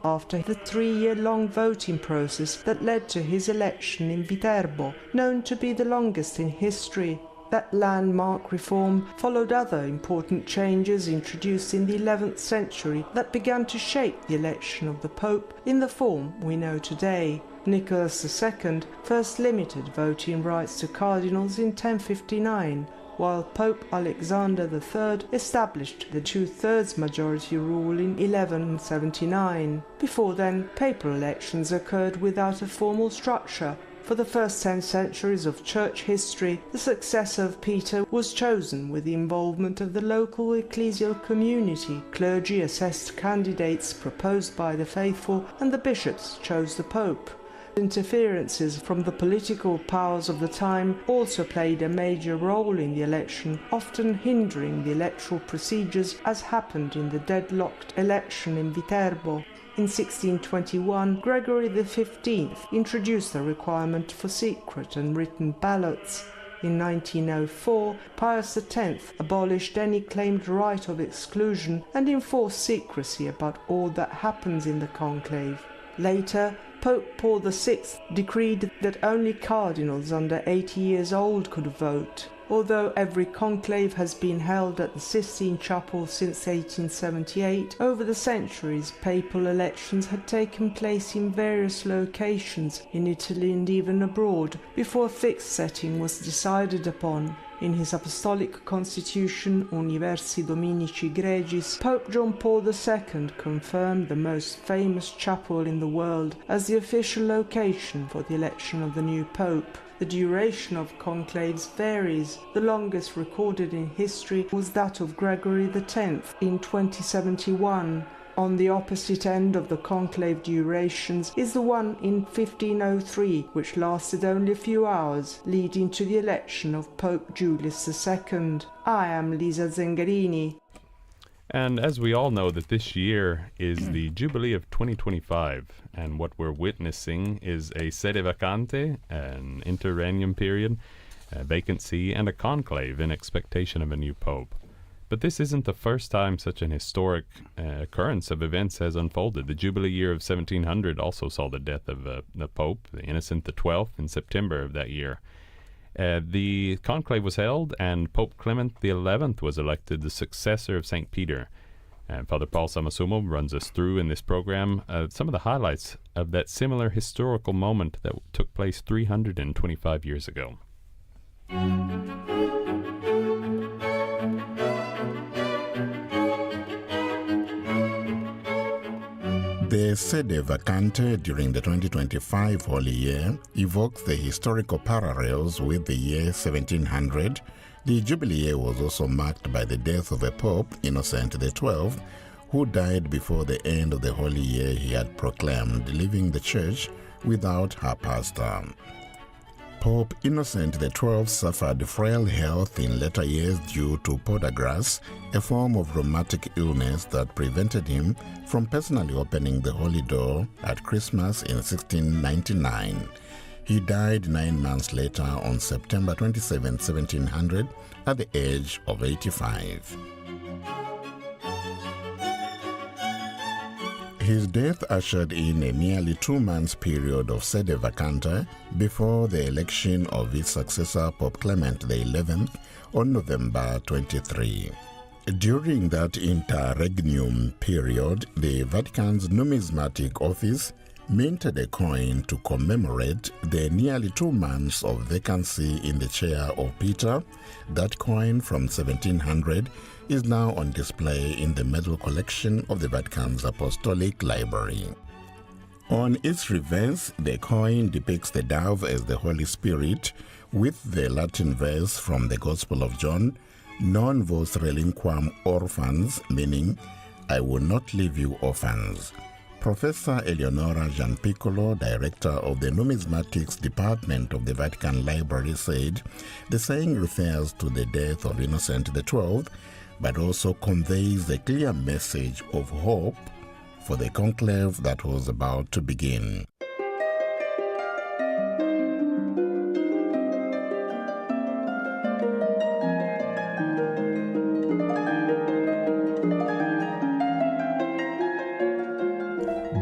after the 3-year-long voting process that led to his election in Viterbo, known to be the longest in history. That landmark reform followed other important changes introduced in the 11th century that began to shape the election of the Pope in the form we know today. Nicholas II first limited voting rights to cardinals in 1059, while Pope Alexander III established the 2/3 majority rule in 1179. Before then, papal elections occurred without a formal structure. For the first 10 centuries of church history, the successor of Peter was chosen with the involvement of the local ecclesial community. Clergy assessed candidates proposed by the faithful, and the bishops chose the pope. Interferences from the political powers of the time also played a major role in the election, often hindering the electoral procedures, as happened in the deadlocked election in Viterbo. In 1621, Gregory XV introduced the requirement for secret and written ballots. In 1904, Pius X abolished any claimed right of exclusion and enforced secrecy about all that happens in the conclave. Later, Pope Paul VI decreed that only cardinals under 80 years old could vote. Although every conclave has been held at the Sistine Chapel since 1878, over the centuries papal elections had taken place in various locations in Italy and even abroad before a fixed setting was decided upon. In his apostolic constitution, Universi Dominici Gregis, Pope John Paul II confirmed the most famous chapel in the world as the official location for the election of the new pope. The duration of conclaves varies. The longest recorded in history was that of Gregory X in 2071. On the opposite end of the conclave durations is the one in 1503, which lasted only a few hours, leading to the election of Pope Julius II. I am Lisa Zengarini. And as we all know, that this year is the Jubilee of 2025, and what we're witnessing is a sede vacante, an interregnum period, a vacancy, and a conclave in expectation of a new pope. But this isn't the first time such an historic occurrence of events has unfolded. The Jubilee Year of 1700 also saw the death of the Pope, the Innocent XII, in September of that year. The conclave was held, and Pope Clement XI was elected the successor of St. Peter. Father Paul Samasumo runs us through in this program some of the highlights of that similar historical moment that took place 325 years ago. The sede vacante during the 2025 Holy Year evokes the historical parallels with the year 1700. The Jubilee Year was also marked by the death of a Pope, Innocent XII, who died before the end of the Holy Year he had proclaimed, leaving the Church without her pastor. Pope Innocent XII suffered frail health in later years due to podagrass, a form of rheumatic illness that prevented him from personally opening the Holy Door at Christmas in 1699. He died 9 months later on September 27, 1700, at the age of 85. His death ushered in a nearly 2 months period of sede vacante before the election of his successor, Pope Clement XI, on November 23. During that interregnum period, the Vatican's numismatic office minted a coin to commemorate the nearly 2 months of vacancy in the chair of Peter. That coin from 1700 is now on display in the medal collection of the Vatican's Apostolic Library. On its reverse, the coin depicts the dove as the Holy Spirit with the Latin verse from the Gospel of John, Non vos relinquam orphans, meaning, I will not leave you orphans. Professor Eleonora Gianpiccolo, director of the Numismatics Department of the Vatican Library, said the saying refers to the death of Innocent XII, but also conveys a clear message of hope for the conclave that was about to begin.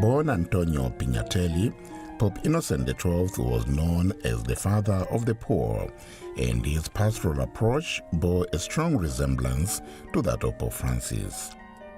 Born Antonio Pignatelli, Pope Innocent XII was known as the father of the poor, and his pastoral approach bore a strong resemblance to that of Pope Francis.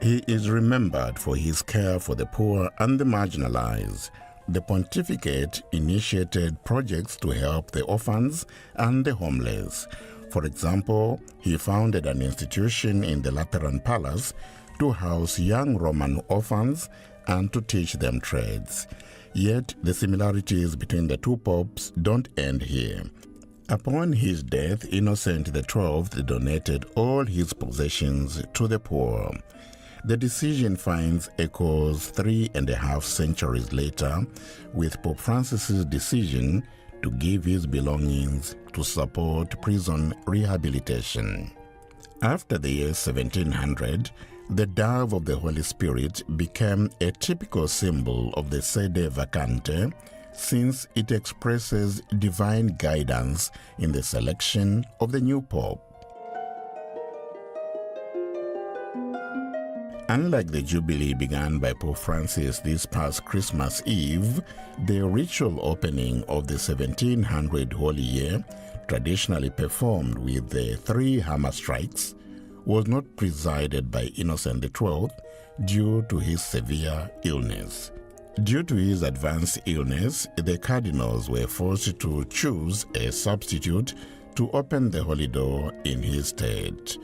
He is remembered for his care for the poor and the marginalized. The pontificate initiated projects to help the orphans and the homeless. For example, he founded an institution in the Lateran Palace to house young Roman orphans and to teach them trades. Yet the similarities between the two popes don't end here. Upon his death, Innocent XII donated all his possessions to the poor. The decision finds echoes 3.5 centuries later with Pope Francis's decision to give his belongings to support prison rehabilitation. After the year 1700, the dove of the Holy Spirit became a typical symbol of the sede vacante, since it expresses divine guidance in the selection of the new pope. Unlike the Jubilee begun by Pope Francis this past Christmas Eve, the ritual opening of the 1700 Holy Year, traditionally performed with the 3 hammer strikes, was not presided by Innocent XII due to his severe illness. Due to his advanced illness, the Cardinals were forced to choose a substitute to open the holy door in his stead.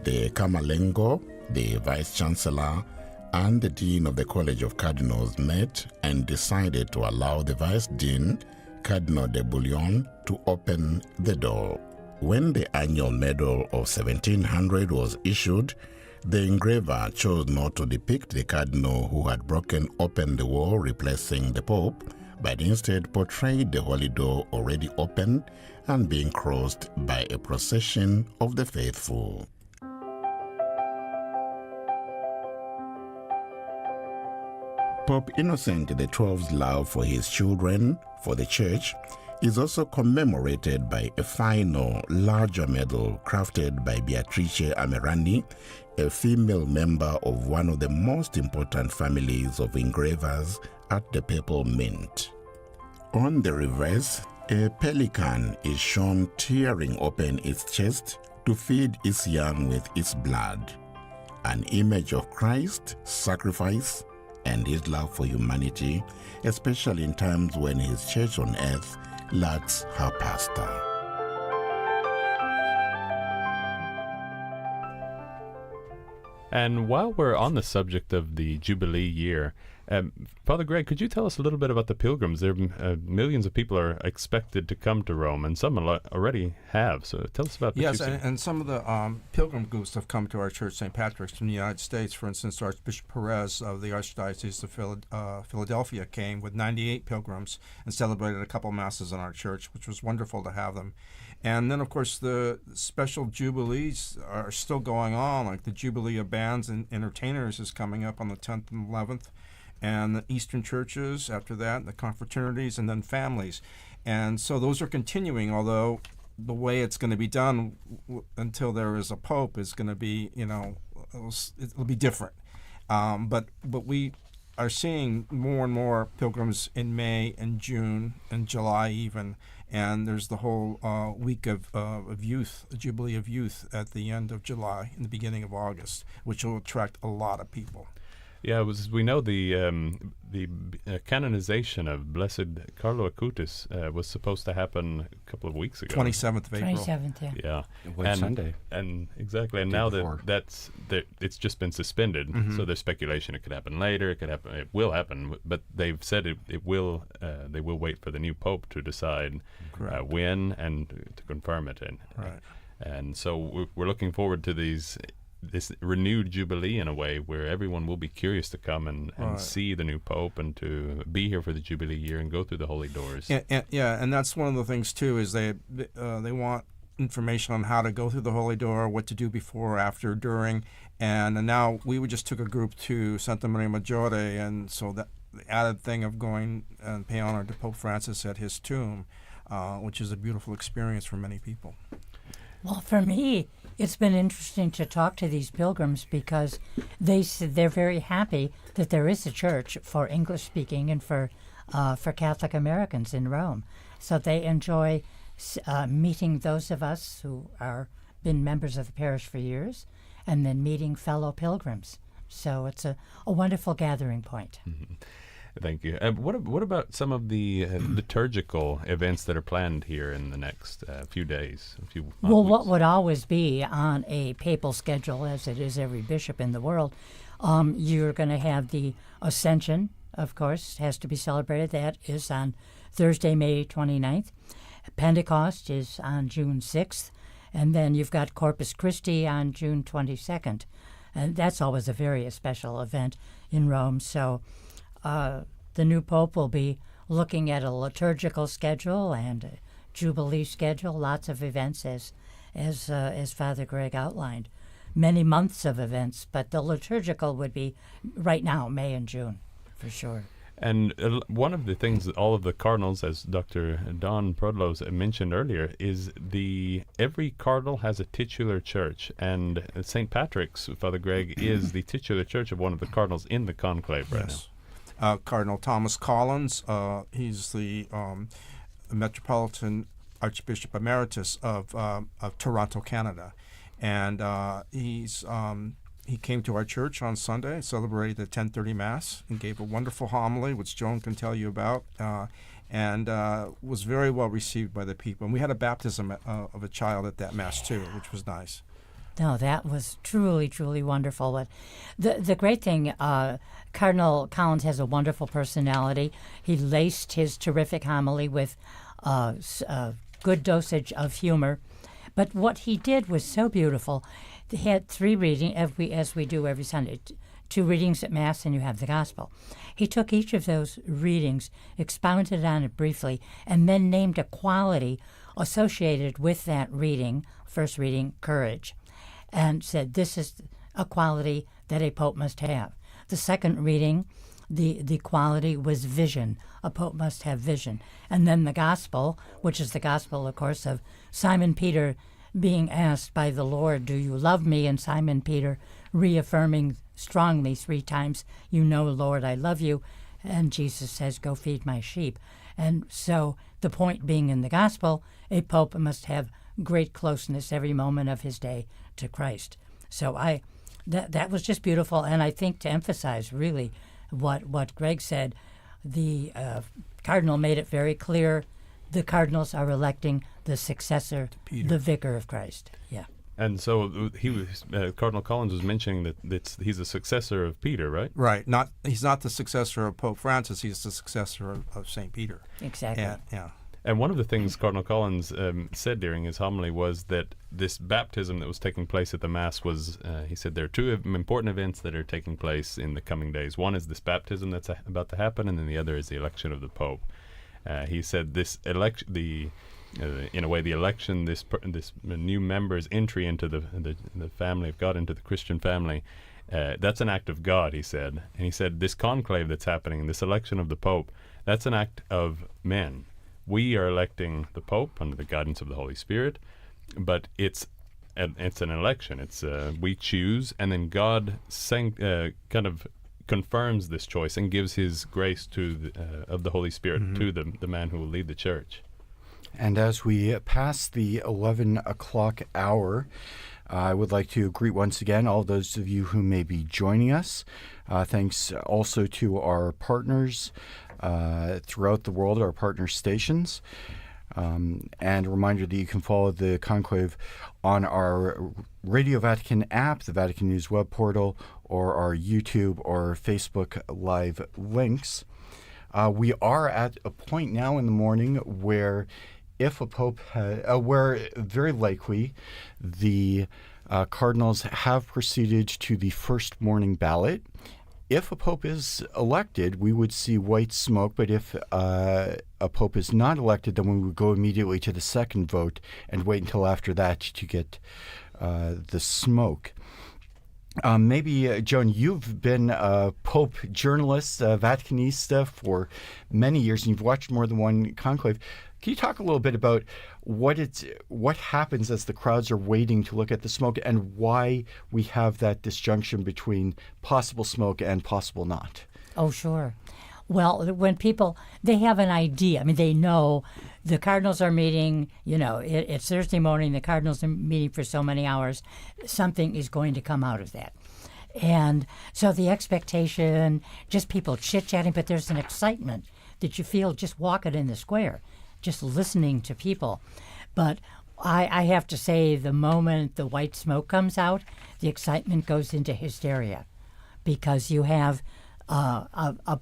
The Camerlengo, the Vice-Chancellor, and the Dean of the College of Cardinals met and decided to allow the Vice-Dean, Cardinal de Bouillon, to open the door. When the annual medal of 1700 was issued, the engraver chose not to depict the cardinal who had broken open the wall replacing the Pope, but instead portrayed the holy door already open and being crossed by a procession of the faithful. Pope Innocent XII's love for his children, for the Church, is also commemorated by a final, larger medal crafted by Beatrice Amerani, a female member of one of the most important families of engravers at the Papal Mint. On the reverse, a pelican is shown tearing open its chest to feed its young with its blood, an image of Christ's sacrifice and his love for humanity, especially in times when his church on earth lacks her pastor. And while we're on the subject of the Jubilee Year, Father Greg, could you tell us a little bit about the pilgrims? There millions of people are expected to come to Rome, and some already have. So tell us about the Yes, and some of the pilgrim groups have come to our church, St. Patrick's, from the United States. For instance, Archbishop Perez of the Archdiocese of Philadelphia came with 98 pilgrims and celebrated a couple masses in our church, which was wonderful to have them. And then, of course, the special jubilees are still going on, like the Jubilee of Bands and Entertainers is coming up on the 10th and 11th, and the Eastern churches after that, the confraternities, and then families. And so those are continuing, although the way it's going to be done until there is a pope is going to be, it'll be different. But we are seeing more and more pilgrims in May and June and July even. And there's the whole week of youth, the Jubilee of Youth at the end of July and the beginning of August, which will attract a lot of people. Yeah, we know canonization of Blessed Carlo Acutis was supposed to happen a couple of weeks ago. 27th of April. 27th, yeah. Yeah, White Sunday. and exactly. And Day now before. it's just been suspended. So there's speculation it could happen later. It will happen. But they've said it will. They will wait for the new pope to decide when and to confirm it. And so we're looking forward to this renewed jubilee in a way where everyone will be curious to come and see the new pope and to be here for the Jubilee year and go through the holy doors. And that's one of the things too, is they want information on how to go through the holy door, what to do before, after, during, and now we just took a group to Santa Maria Maggiore, and so that the added thing of going and pay honor to Pope Francis at his tomb, which is a beautiful experience for many people. Well, for me, it's been interesting to talk to these pilgrims because they're very happy that there is a church for English-speaking and for Catholic Americans in Rome. So they enjoy meeting those of us who are been members of the parish for years, and then meeting fellow pilgrims. So it's a wonderful gathering point. Mm-hmm. Thank you. What about some of the liturgical events that are planned here in the next few days? Well, what would always be on a papal schedule, as it is every bishop in the world, you're going to have the Ascension, of course, has to be celebrated. That is on Thursday, May 29th. Pentecost is on June 6th. And then you've got Corpus Christi on June 22nd. And that's always a very special event in Rome. So the new pope will be looking at a liturgical schedule and a Jubilee schedule, lots of events as Father Greg outlined. Many months of events, but the liturgical would be right now, May and June, for sure. And one of the things that all of the cardinals, as Dr. Don Prodlos mentioned earlier, is every cardinal has a titular church, and St. Patrick's, Father Greg, is the titular church of one of the cardinals in the conclave right now. Cardinal Thomas Collins, he's the Metropolitan Archbishop Emeritus of Toronto, Canada, and he came to our church on Sunday, celebrated the 10:30 Mass, and gave a wonderful homily, which Joan can tell you about, and was very well received by the people. And we had a baptism of a child at that Mass, too, which was nice. No, that was truly, truly wonderful. But the great thing, Cardinal Collins has a wonderful personality. He laced his terrific homily with a good dosage of humor. But what he did was so beautiful. He had 3 readings, as we do every Sunday, 2 readings at Mass, and you have the Gospel. He took each of those readings, expounded on it briefly, and then named a quality associated with that reading, first reading, courage, and said this is a quality that a pope must have. The second reading, the quality was vision. A pope must have vision. And then the Gospel, which is the Gospel, of course, of Simon Peter being asked by the Lord, do you love me? And Simon Peter reaffirming strongly 3 times, you know, Lord, I love you. And Jesus says, go feed my sheep. And so the point being in the Gospel, a pope must have great closeness every moment of his day to Christ. So that was just beautiful. And I think to emphasize really what Greg said, the Cardinal made it very clear the Cardinals are electing the successor, the Vicar of Christ. Yeah. And so he was Cardinal Collins was mentioning that he's a successor of Peter, right? Right. He's not the successor of Pope Francis. He's the successor of St. Peter. Exactly. Yeah. And one of the things Cardinal Collins said during his homily was that this baptism that was taking place at the Mass was, he said, there are 2 important events that are taking place in the coming days. One is this baptism that's about to happen, and then the other is the election of the Pope. He said this election, in a way, the election, this new member's entry into the family of God, into the Christian family, that's an act of God, he said. And he said this conclave that's happening, this election of the Pope, that's an act of men. We are electing the Pope under the guidance of the Holy Spirit, but it's an election. It's we choose, and then God kind of confirms this choice and gives His grace of the Holy Spirit to the man who will lead the Church. And as we pass the 11 o'clock hour, I would like to greet once again all those of you who may be joining us. Thanks also to our partners throughout the world, our partner stations. And a reminder that you can follow the Conclave on our Radio Vatican app, the Vatican News web portal, or our YouTube or Facebook Live links. We are at a point now in the morning where if a pope, where very likely the Cardinals have proceeded to the first morning ballot. If a pope is elected, we would see white smoke, but if a pope is not elected, then we would go immediately to the second vote and wait until after that to get the smoke. Maybe, Joan, you've been a Pope journalist, Vaticanista, for many years, and you've watched more than one conclave. Can you talk a little bit about what happens as the crowds are waiting to look at the smoke and why we have that disjunction between possible smoke and possible not? Oh, sure. Well, when people, they have an idea. I mean, they know the Cardinals are meeting, it's Thursday morning, the Cardinals are meeting for so many hours. Something is going to come out of that. And so the expectation, just people chit-chatting, but there's an excitement that you feel just walking in the square, just listening to people. But I have to say, the moment the white smoke comes out, the excitement goes into hysteria because you have a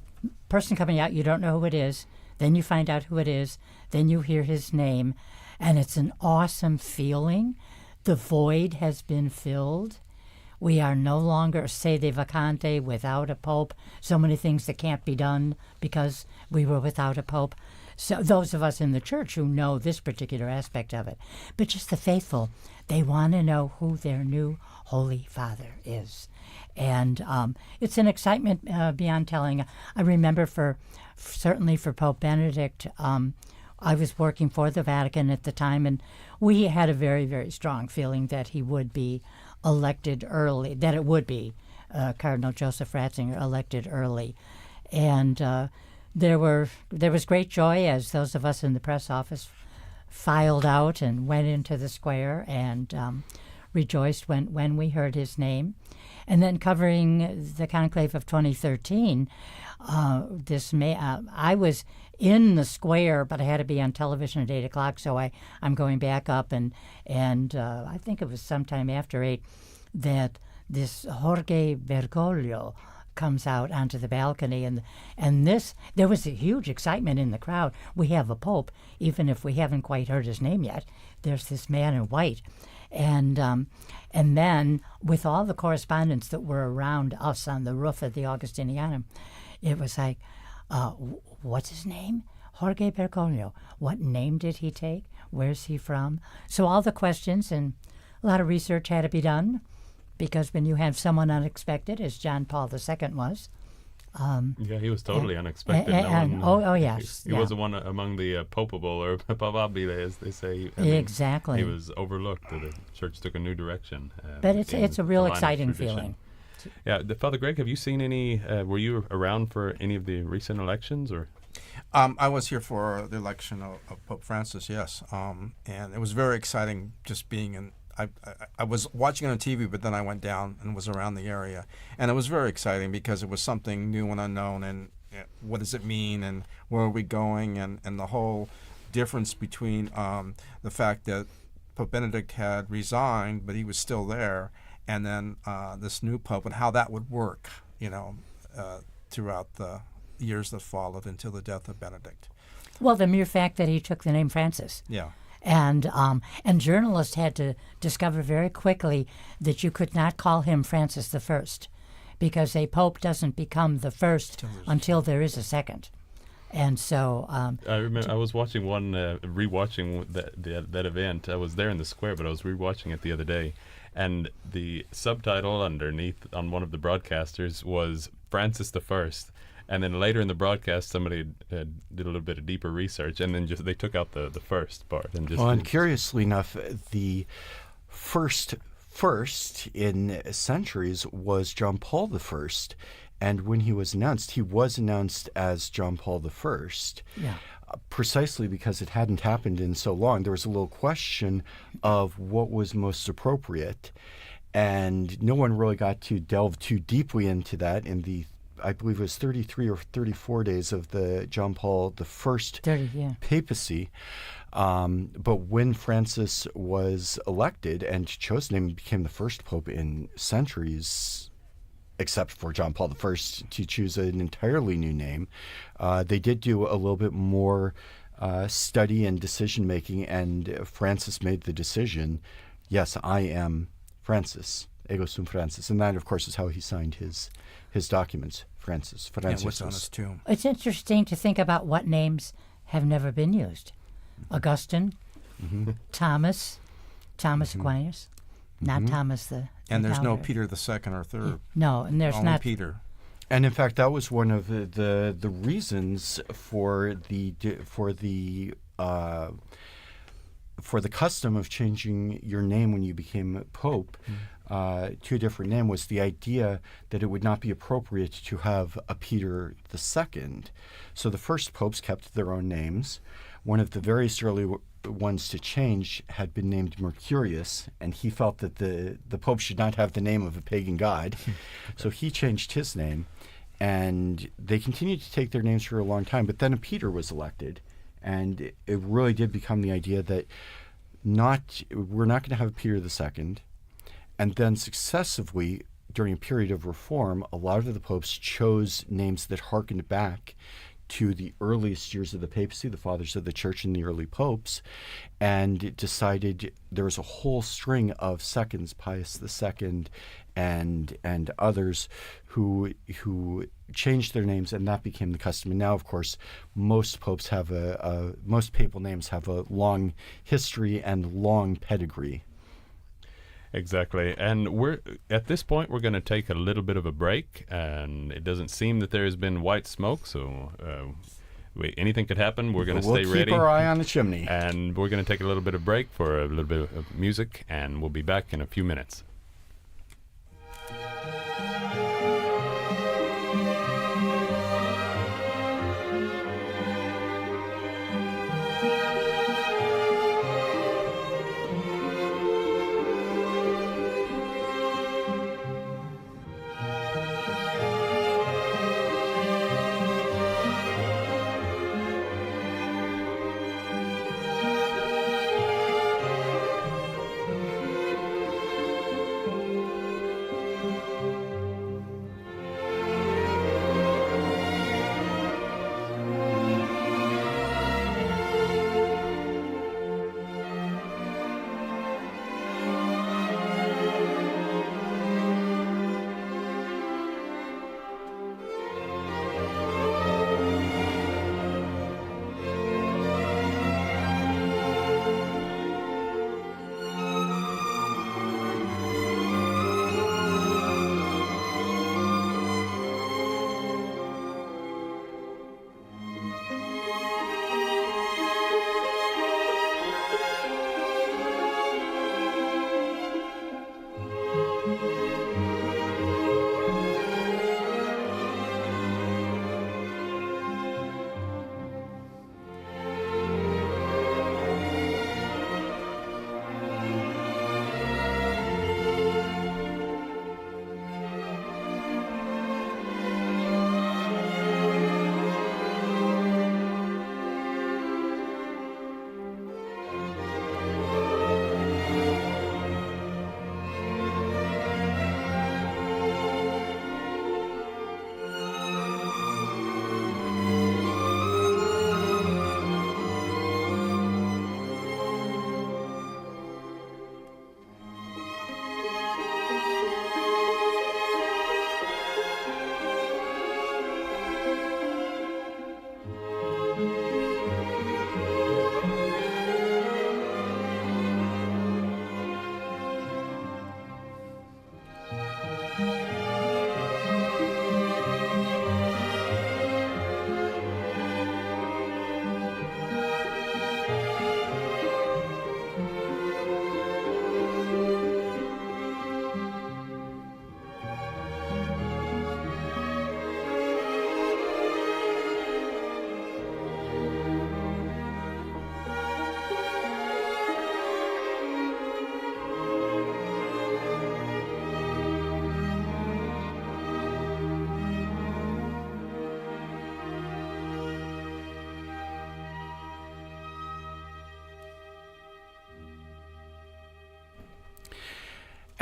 person coming out, you don't know who it is, then you find out who it is, then you hear his name, and it's an awesome feeling. The void has been filled. We are no longer sede vacante, without a pope. So many things that can't be done because we were without a pope. So those of us in the church who know this particular aspect of it. But just the faithful, they want to know who their new Holy Father is. And it's an excitement beyond telling. I remember certainly for Pope Benedict, I was working for the Vatican at the time, and we had a very, very strong feeling that he would be elected early, that it would be Cardinal Joseph Ratzinger elected early. And there was great joy as those of us in the press office filed out and went into the square and rejoiced when we heard his name. And then covering the conclave of 2013, I was in the square, but I had to be on television at 8 o'clock, so I'm going back up, and I think it was sometime after 8 that this Jorge Bergoglio comes out onto the balcony, and there was a huge excitement in the crowd. We have a pope, even if we haven't quite heard his name yet. There's this man in white. And then with all the correspondents that were around us on the roof of the Augustinianum, it was like, what's his name? Jorge Bergoglio. What name did he take? Where's he from? So all the questions, and a lot of research had to be done, because when you have someone unexpected, as John Paul II was. Yeah, he was totally unexpected. Yes. He wasn't one among the popable or papabile, as they say. Exactly. He was overlooked. The church took a new direction. But it's a real exciting feeling. Yeah, Father Greg, have you seen any? Were you around for any of the recent elections, or? I was here for the election of Pope Francis. Yes, and it was very exciting just being in. I was watching it on TV, but then I went down and was around the area. And it was very exciting because it was something new and unknown, and what does it mean, and where are we going, and the whole difference between the fact that Pope Benedict had resigned, but he was still there, and then this new Pope, and how that would work, throughout the years that followed until the death of Benedict. Well, the mere fact that he took the name Francis. Yeah. And journalists had to discover very quickly that you could not call him Francis I, because a pope doesn't become the first until there is a second. And so I remember I was watching rewatching that event. I was there in the square, but I was rewatching it the other day, and the subtitle underneath on one of the broadcasters was Francis I. And then later in the broadcast, somebody did a little bit of deeper research, and then they took out the first part. And curiously enough, the first in centuries was John Paul I, and when he was announced as John Paul I. Yeah. precisely because it hadn't happened in so long. There was a little question of what was most appropriate, and no one really got to delve too deeply into that in the, I believe it was 33 or 34 days of the John Paul I 30, yeah. papacy. But when Francis was elected and chosen, and became the first pope in centuries, except for John Paul I, to choose an entirely new name, they did do a little bit more study and decision making, and Francis made the decision, yes, I am Francis, ego sum Francis. And that, of course, is how he signed his documents, Francis. And what's on his tomb. It's interesting to think about what names have never been used. Augustine, Thomas Aquinas, not Thomas the And there's no founder. Peter II or III. No, and there's Only not Peter. And in fact, that was one of the reasons for the custom of changing your name when you became pope to a different name, was the idea that it would not be appropriate to have a Peter II. So the first popes kept their own names. One of the various early ones to change had been named Mercurius, and he felt that the Pope should not have the name of a pagan god. So he changed his name, and they continued to take their names for a long time. But then a Peter was elected, and it really did become the idea that we're not going to have a Peter II. And then successively, during a period of reform, a lot of the popes chose names that harkened back to the earliest years of the papacy, the fathers of the church and the early popes, and decided there was a whole string of seconds, Pius II and others, who changed their names, and that became the custom. And now, of course, most popes have most papal names have a long history and long pedigree. Exactly. And at this point, we're going to take a little bit of a break, and it doesn't seem that there has been white smoke, so anything could happen. We're going to stay ready. We'll keep our eye on the chimney. And we're going to take a little bit of break for a little bit of music, and we'll be back in a few minutes.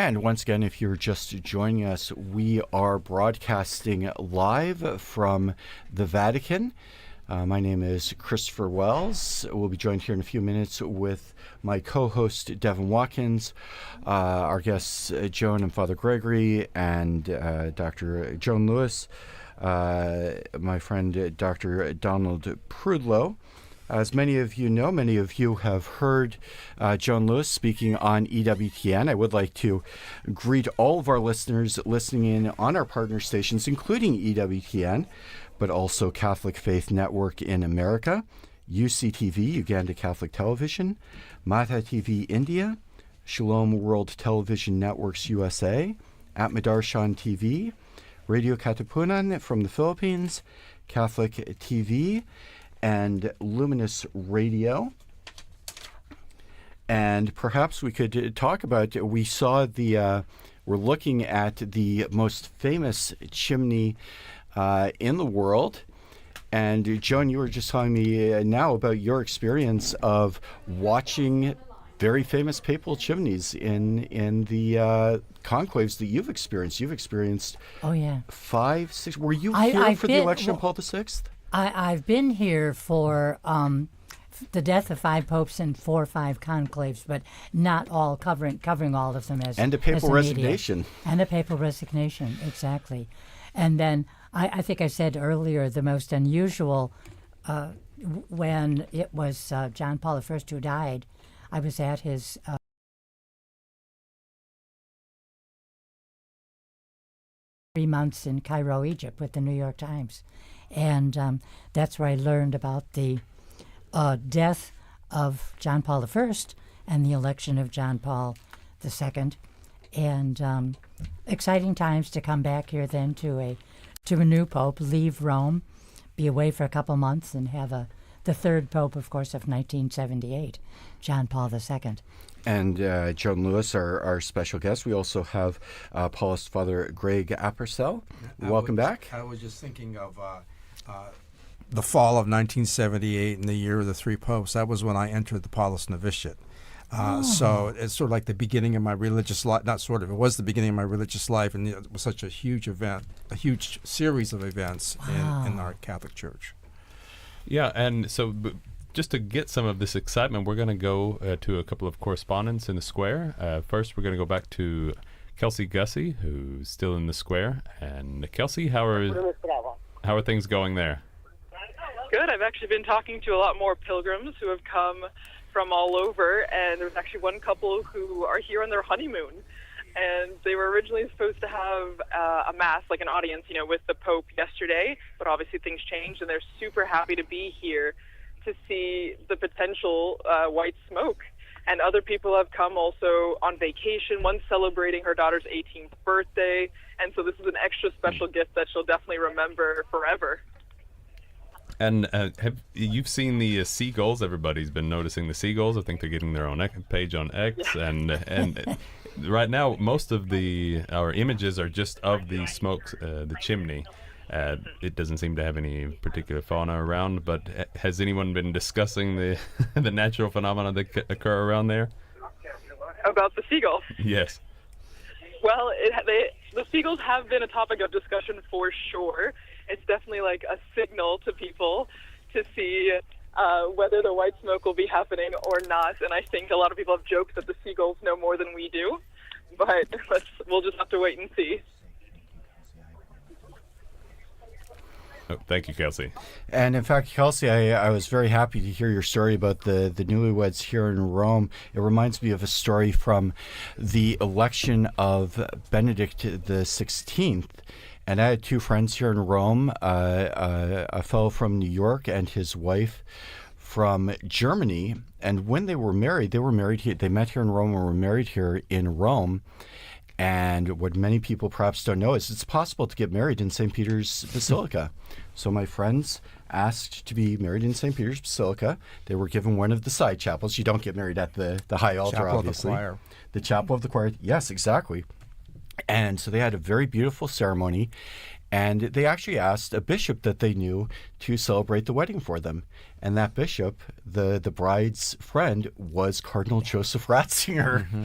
And once again, if you're just joining us, we are broadcasting live from the Vatican. My name is Christopher Wells. We'll be joined here in a few minutes with my co-host, Devin Watkins, our guests, Joan and Father Gregory, and Dr. Joan Lewis, my friend, Dr. Donald Prudlow. As many of you know, many of you have heard Joan Lewis speaking on EWTN. I would like to greet all of our listeners listening in on our partner stations, including EWTN, but also Catholic Faith Network in America, UCTV, Uganda Catholic Television, Mata TV India, Shalom World Television Networks USA, Atmadarshan TV, Radio Katipunan from the Philippines, Catholic TV, and Luminous Radio. And perhaps we could talk about, we saw we're looking at the most famous chimney in the world. And Joan, you were just telling me now about your experience of watching very famous papal chimneys in the conclaves that you've experienced. You've experienced 5, 6. Were you here for the election of Paul VI? I've been here for the death of 5 popes and 4 or 5 conclaves, but not all covering all of them and a papal resignation. And a papal resignation, exactly. And then I think I said earlier the most unusual when it was John Paul I who died. I was at his 3 months in Cairo, Egypt, with the New York Times. And that's where I learned about the death of John Paul I and the election of John Paul II. And exciting times to come back here then to a new pope, leave Rome, be away for a couple months, and have the third pope, of course, of 1978, John Paul II. And Joan Lewis, our special guest. We also have Paulist Father Greg Appercell. Welcome back. I was just thinking of the fall of 1978 and the year of the 3 popes. That was when I entered the Paulist novitiate. So it's sort of like the beginning of my religious life. Not sort of, it was the beginning of my religious life, and it was such a huge event, a huge series of events in our Catholic Church. Yeah, and so just to get some of this excitement, we're going to go to a couple of correspondents in the square. First, we're going to go back to Kelsey Gussie, who's still in the square. And Kelsey, how are things going there? Good. I've actually been talking to a lot more pilgrims who have come from all over, and there's actually one couple who are here on their honeymoon. And they were originally supposed to have a mass, like an audience, with the Pope yesterday, but obviously things changed, and they're super happy to be here to see the potential white smoke. And other people have come also on vacation, one celebrating her daughter's 18th birthday, and so this is an extra special gift that she'll definitely remember forever. And have you've seen the seagulls? Everybody's been noticing the seagulls. I think they're getting their own page on X, and right now most of our images are just of the smoke, the chimney. It doesn't seem to have any particular fauna around, but has anyone been discussing the the natural phenomena that occur around there? About the seagulls? Yes. Well, the seagulls have been a topic of discussion for sure. It's definitely like a signal to people to see whether the white smoke will be happening or not. And I think a lot of people have joked that the seagulls know more than we do, but we'll just have to wait and see. Oh, thank you, Kelsey. And in fact, Kelsey, I was very happy to hear your story about the newlyweds here in Rome. It reminds me of a story from the election of Benedict XVI. And I had 2 friends here in Rome, a fellow from New York and his wife from Germany. And when they were married here. They met here in Rome and were married here in Rome. And what many people perhaps don't know is it's possible to get married in St. Peter's Basilica. So my friends asked to be married in St. Peter's Basilica. They were given one of the side chapels. You don't get married at the high altar, Chapel obviously. Of the choir. The chapel of the choir. Yes, exactly. And so they had a very beautiful ceremony. And they actually asked a bishop that they knew to celebrate the wedding for them. And that bishop, the bride's friend, was Cardinal Joseph Ratzinger. Mm-hmm.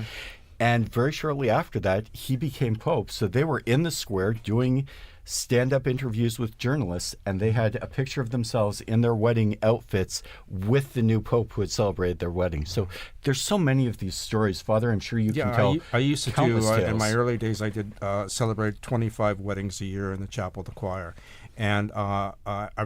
And very shortly after that, he became Pope. So they were in the square doing stand-up interviews with journalists, and they had a picture of themselves in their wedding outfits with the new Pope who had celebrated their wedding. So there's so many of these stories. Father, I'm sure you can tell. I used to do, countless tales. in my early days, I did celebrate 25 weddings a year in the chapel of the choir. And I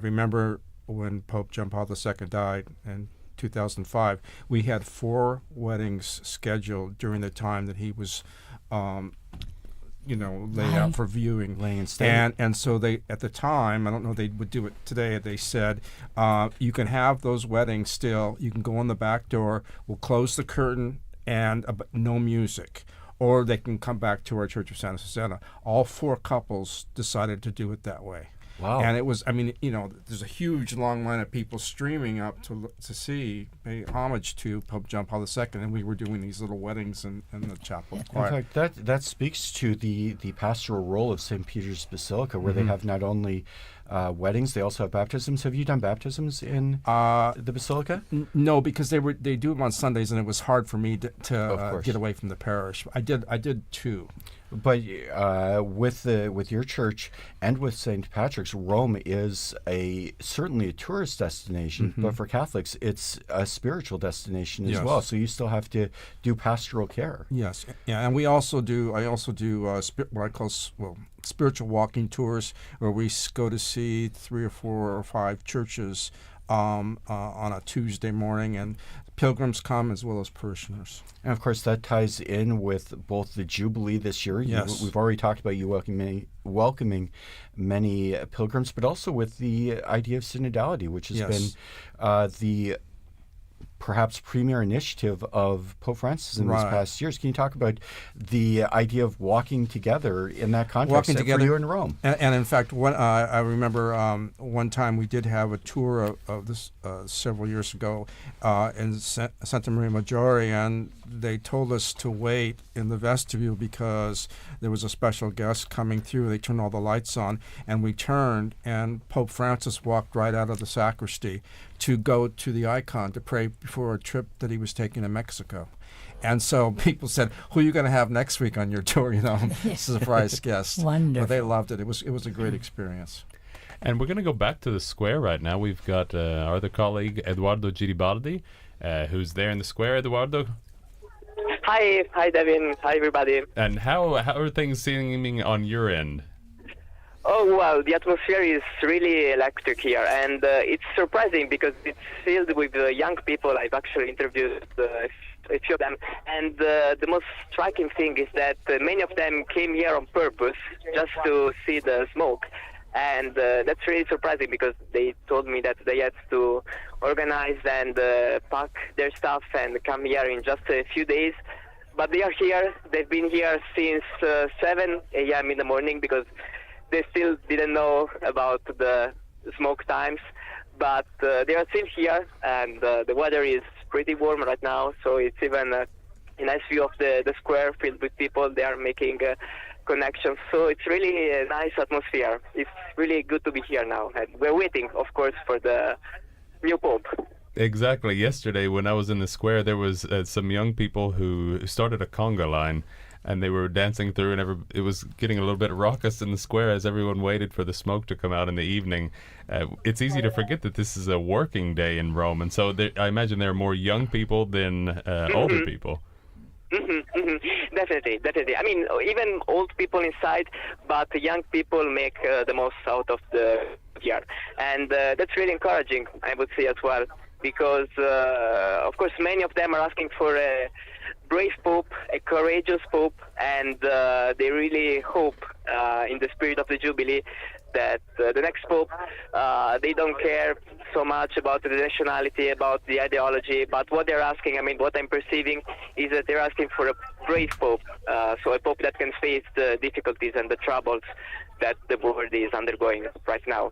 remember when Pope John Paul II died in 2005, we had 4 weddings scheduled during the time that he was laid out for viewing. Laying in state. And so they, at the time, I don't know if they would do it today, they said, you can have those weddings still. You can go in the back door. We'll close the curtain and no music. Or they can come back to our Church of Santa Susana. All 4 couples decided to do it that way. Wow. And it was, there's a huge long line of people streaming up to pay homage to Pope John Paul II, and we were doing these little weddings in the chapel of choir. In fact, that speaks to the pastoral role of St. Peter's Basilica, where they have not only weddings, they also have baptisms. Have you done baptisms in the Basilica? No, because they do them on Sundays, and it was hard for me to get away from the parish. I did 2. But with your church and with St. Patrick's, Rome is certainly a tourist destination, but for Catholics, it's a spiritual destination as well. So you still have to do pastoral care. Yes, yeah, and I also do what I call spiritual walking tours, where we go to see 3 or 4 or 5 churches on a Tuesday morning, and pilgrims come as well as parishioners. And of course, that ties in with both the Jubilee this year. Yes. We've already talked about you welcoming many pilgrims, but also with the idea of synodality, which has been the perhaps premier initiative of Pope Francis in these past years. Can you talk about the idea of walking together in that context for you in Rome? And in fact, I remember one time we did have a tour of this several years ago in Santa Maria Maggiore, and they told us to wait in the vestibule because there was a special guest coming through. They turned all the lights on, and we turned, and Pope Francis walked right out of the sacristy to go to the icon to pray before a trip that he was taking to Mexico. And so people said, who are you going to have next week on your tour? Surprise guest. Wonderful. But they loved it. It was a great experience. And we're going to go back to the square right now. We've got our other colleague, Eduardo Giribaldi, who's there in the square. Eduardo? Hi, Devin. Hi, everybody. And how are things seeming on your end? Oh, well, the atmosphere is really electric here, and it's surprising because it's filled with young people. I've actually interviewed a few of them, and the most striking thing is that many of them came here on purpose just to see the smoke. And that's really surprising because they told me that they had to organize and pack their stuff and come here in just a few days. But they are here. They've been here since 7 a.m. in the morning because they still didn't know about the smoke times. But they are still here, and the weather is pretty warm right now, so it's even a nice view of the square filled with people. They are making connections, so it's really a nice atmosphere. It's really good to be here now, and we're waiting, of course, for the new Pope. Exactly. Yesterday, when I was in the square, there was some young people who started a conga line, and they were dancing through, and it was getting a little bit raucous in the square as everyone waited for the smoke to come out in the evening. It's easy to forget that this is a working day in Rome, and so I imagine there are more young people than older people. Definitely. I mean, even old people inside, but young people make the most out of the year. And that's really encouraging, I would say as well, because, of course, many of them are asking for a brave Pope, a courageous Pope, and they really hope in the spirit of the Jubilee that the next Pope, they don't care so much about the nationality, about the ideology, but what they're asking, I mean, what I'm perceiving is that they're asking for a brave Pope, so a Pope that can face the difficulties and the troubles that the world is undergoing right now.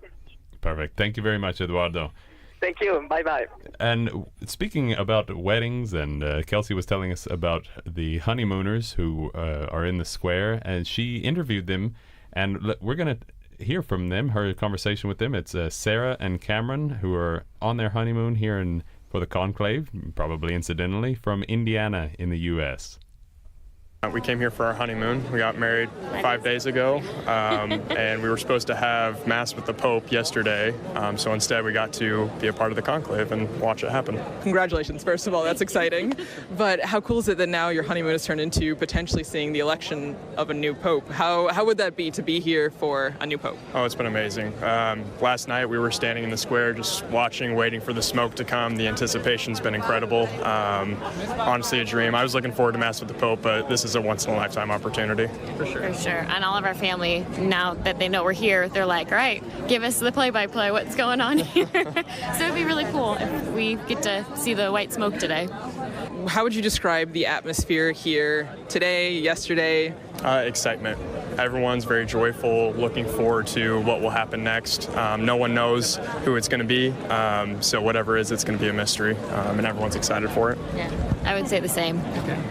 Perfect. Thank you very much, Eduardo. Thank you. Bye-bye. And speaking about weddings, and Kelsey was telling us about the honeymooners who are in the square, and she interviewed them, and we're going to hear from them, her conversation with them. It's Sarah and Cameron, who are on their honeymoon here for the Conclave, probably incidentally, from Indiana in the U.S. We came here for our honeymoon. We got married 5 days ago, and we were supposed to have Mass with the Pope yesterday, so instead we got to be a part of the conclave and watch it happen. Congratulations, first of all, that's exciting. But how cool is it that now your honeymoon has turned into potentially seeing the election of a new Pope? How would that be to be here for a new Pope? Oh, it's been amazing. Last night we were standing in the square just watching, waiting for the smoke to come. The anticipation's been incredible. Honestly, a dream. I was looking forward to Mass with the Pope, but this is a once-in-a-lifetime opportunity. For sure. For sure. And all of our family, now that they know we're here, they're like, all right, give us the play-by-play, what's going on here? So it'd be really cool if we get to see the white smoke today. How would you describe the atmosphere here today, yesterday? Excitement. Everyone's very joyful, looking forward to what will happen next. No one knows who it's going to be, so whatever it is, it's going to be a mystery, and everyone's excited for it. Yeah, I would say the same. Okay.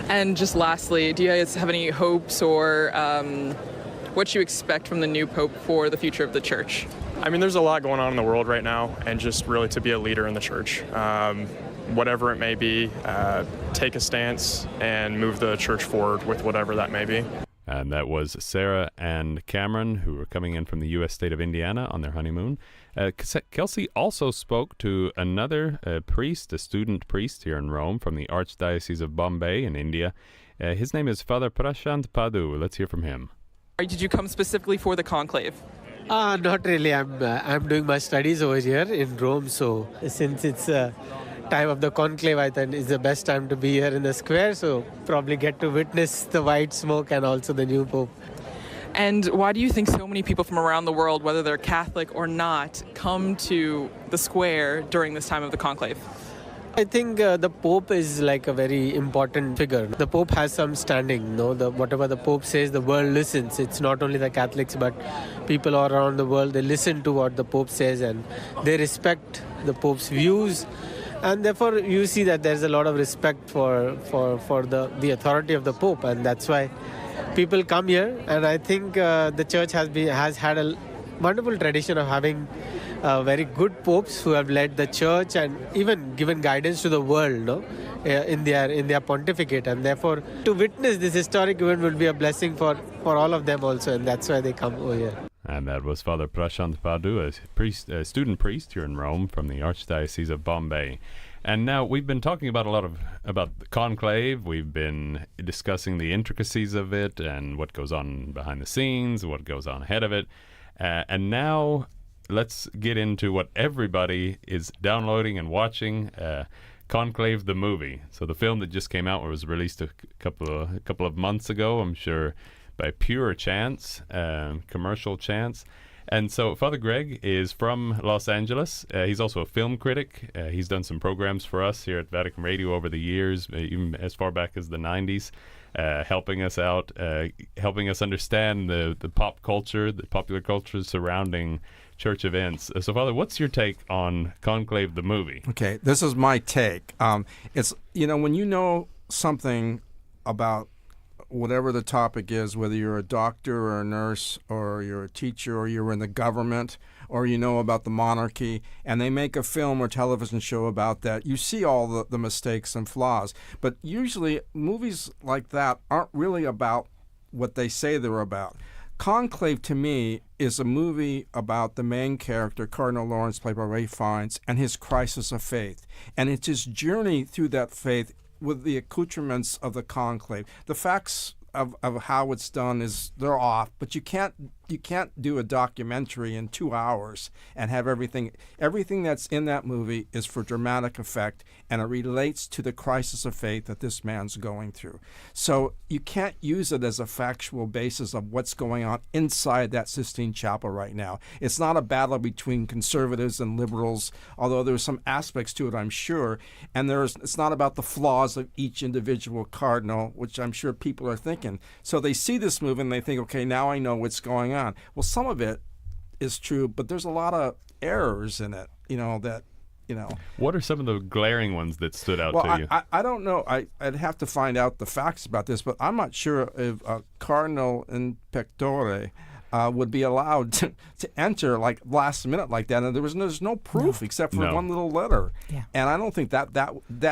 And just lastly, do you guys have any hopes or what you expect from the new Pope for the future of the Church? I mean, there's a lot going on in the world right now, and just really to be a leader in the Church. Whatever it may be, take a stance and move the Church forward with whatever that may be. And that was Sarah and Cameron, who were coming in from the U.S. state of Indiana on their honeymoon. Kelsey also spoke to another priest, a student priest here in Rome from the Archdiocese of Bombay in India. His name is Father Prashant Padu. Let's hear from him. Did you come specifically for the conclave? Not really. I'm doing my studies over here in Rome, so since it's time of the conclave, I think it's the best time to be here in the square, so probably get to witness the white smoke and also the new Pope. And why do you think so many people from around the world, whether they're Catholic or not, come to the square during this time of the conclave? I think the Pope is like a very important figure. The Pope has some standing, whatever the Pope says, the world listens. It's not only the Catholics, but people all around the world, they listen to what the Pope says and they respect the Pope's views. And therefore, you see that there's a lot of respect for the authority of the Pope, and that's why people come here. And I think the Church has had a wonderful tradition of having very good popes who have led the Church and even given guidance to the world, in their pontificate. And therefore, to witness this historic event will be a blessing for all of them also, and that's why they come over here. And that was Father Prashant Padu, a student priest here in Rome from the Archdiocese of Bombay. And now we've been talking about about the conclave. We've been discussing the intricacies of it and what goes on behind the scenes, what goes on ahead of it. And now let's get into what everybody is downloading and watching, Conclave the movie. So the film that just came out was released a couple of months ago, I'm sure, by pure chance, commercial chance. And so Father Greg is from Los Angeles. He's also a film critic. He's done some programs for us here at Vatican Radio over the years, even as far back as the 90s, helping us out, helping us understand the pop culture, the popular culture surrounding church events. So Father, what's your take on Conclave the movie? Okay, this is my take. It's, when you know something about whatever the topic is, whether you're a doctor or a nurse or you're a teacher or you're in the government or you know about the monarchy, and they make a film or television show about that, you see all the mistakes and flaws. But usually movies like that aren't really about what they say they're about. Conclave, to me, is a movie about the main character, Cardinal Lawrence, played by Ray Fiennes, and his crisis of faith. And it's his journey through that faith with the accoutrements of the conclave. The facts of how it's done they're off, but you can't do a documentary in 2 hours and have everything that's in that movie is for dramatic effect, and it relates to the crisis of faith that this man's going through. So you can't use it as a factual basis of what's going on inside that Sistine Chapel right now. It's not a battle between conservatives and liberals, although there's some aspects to it, I'm sure, and it's not about the flaws of each individual cardinal, which I'm sure people are thinking. So they see this movie and they think, okay, now I know what's going on. Well, some of it is true, but there's a lot of errors in it, What are some of the glaring ones that stood out to you? I don't know. I'd have to find out the facts about this, but I'm not sure if Cardinal Electors would be allowed to enter like last minute like that, and there's no proof except for one little letter. Yeah. And I don't think that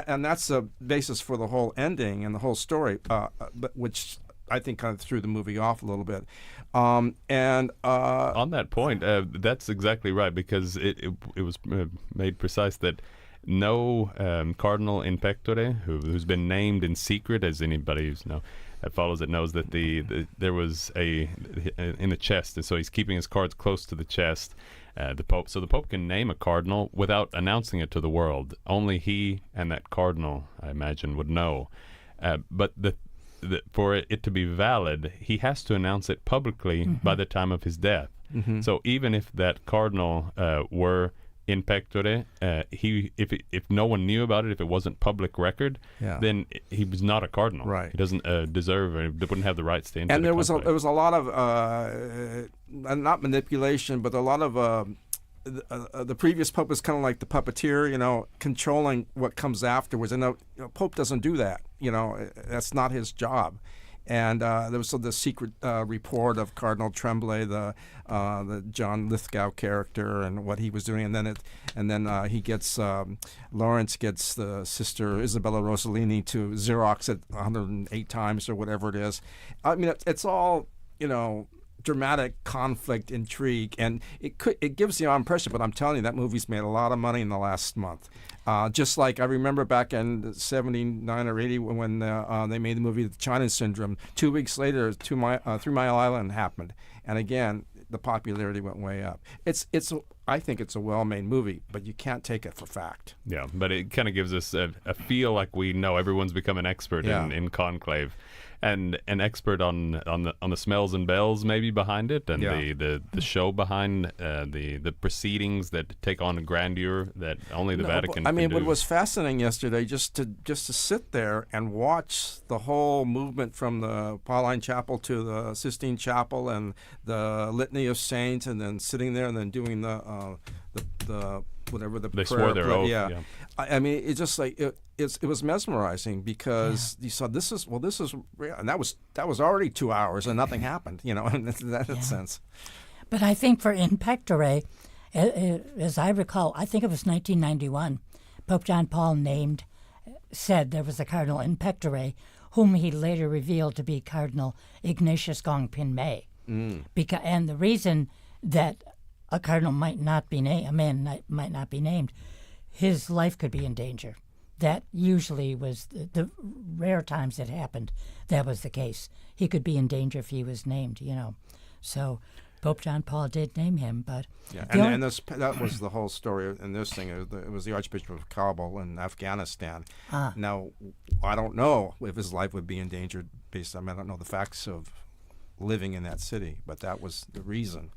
and that's the basis for the whole ending and the whole story, but which I think kind of threw the movie off a little bit. On that point, that's exactly right, because it was made precise that no Cardinal in pectore, who's been named in secret, as anybody who's follows it knows, that there was in the chest, and so he's keeping his cards close to the chest. The Pope, so the Pope can name a cardinal without announcing it to the world. Only he and that cardinal, I imagine, would know. But for it to be valid, he has to announce it publicly by the time of his death. So even if that cardinal were in pectore, if no one knew about it, if it wasn't public record, then he was not a cardinal. Right. He doesn't deserve, or wouldn't have the rights to enter. And the there was conclave. a lot of not manipulation, but a lot of the previous Pope was kind of like the puppeteer, controlling what comes afterwards. And Pope doesn't do that. That's not his job. And there was the secret report of Cardinal Tremblay, the John Lithgow character, and what he was doing. And then he gets Lawrence gets the sister Isabella Rossellini to Xerox it 108 times or whatever it is. I mean, it's all dramatic conflict, intrigue, and it gives the impression. But I'm telling you, that movie's made a lot of money in the last month. Just like I remember back in 79 or 80 when they made the movie The China Syndrome. 2 weeks later, 3 Mile Island happened, and again the popularity went way up. I think it's a well-made movie, but you can't take it for fact. Yeah, but it kind of gives us a feel like we know everyone's become an expert in Conclave. And an expert on the smells and bells maybe behind it, and the show behind the proceedings that take on a grandeur that only the Vatican can do. What was fascinating yesterday, just to sit there and watch the whole movement from the Pauline Chapel to the Sistine Chapel and the Litany of Saints, and then sitting there and then doing the whatever the they prayer. Swore their oath. Yeah. I mean, it's just like it was mesmerizing, because you saw this is real, and that was already 2 hours and nothing happened, in that sense. But I think for in pectore, as I recall, I think it was 1991, Pope John Paul said there was a cardinal in pectore, whom he later revealed to be Cardinal Ignatius Gongpin-Mei. And the reason that a cardinal might not be named, a man might not be named, his life could be in danger. That usually was the rare times it happened. That was the case. He could be in danger if he was named, So Pope John Paul did name him, but that was the whole story in this thing. It was the Archbishop of Kabul in Afghanistan. Now, I don't know if his life would be endangered based on, I don't know the facts of living in that city, but that was the reason.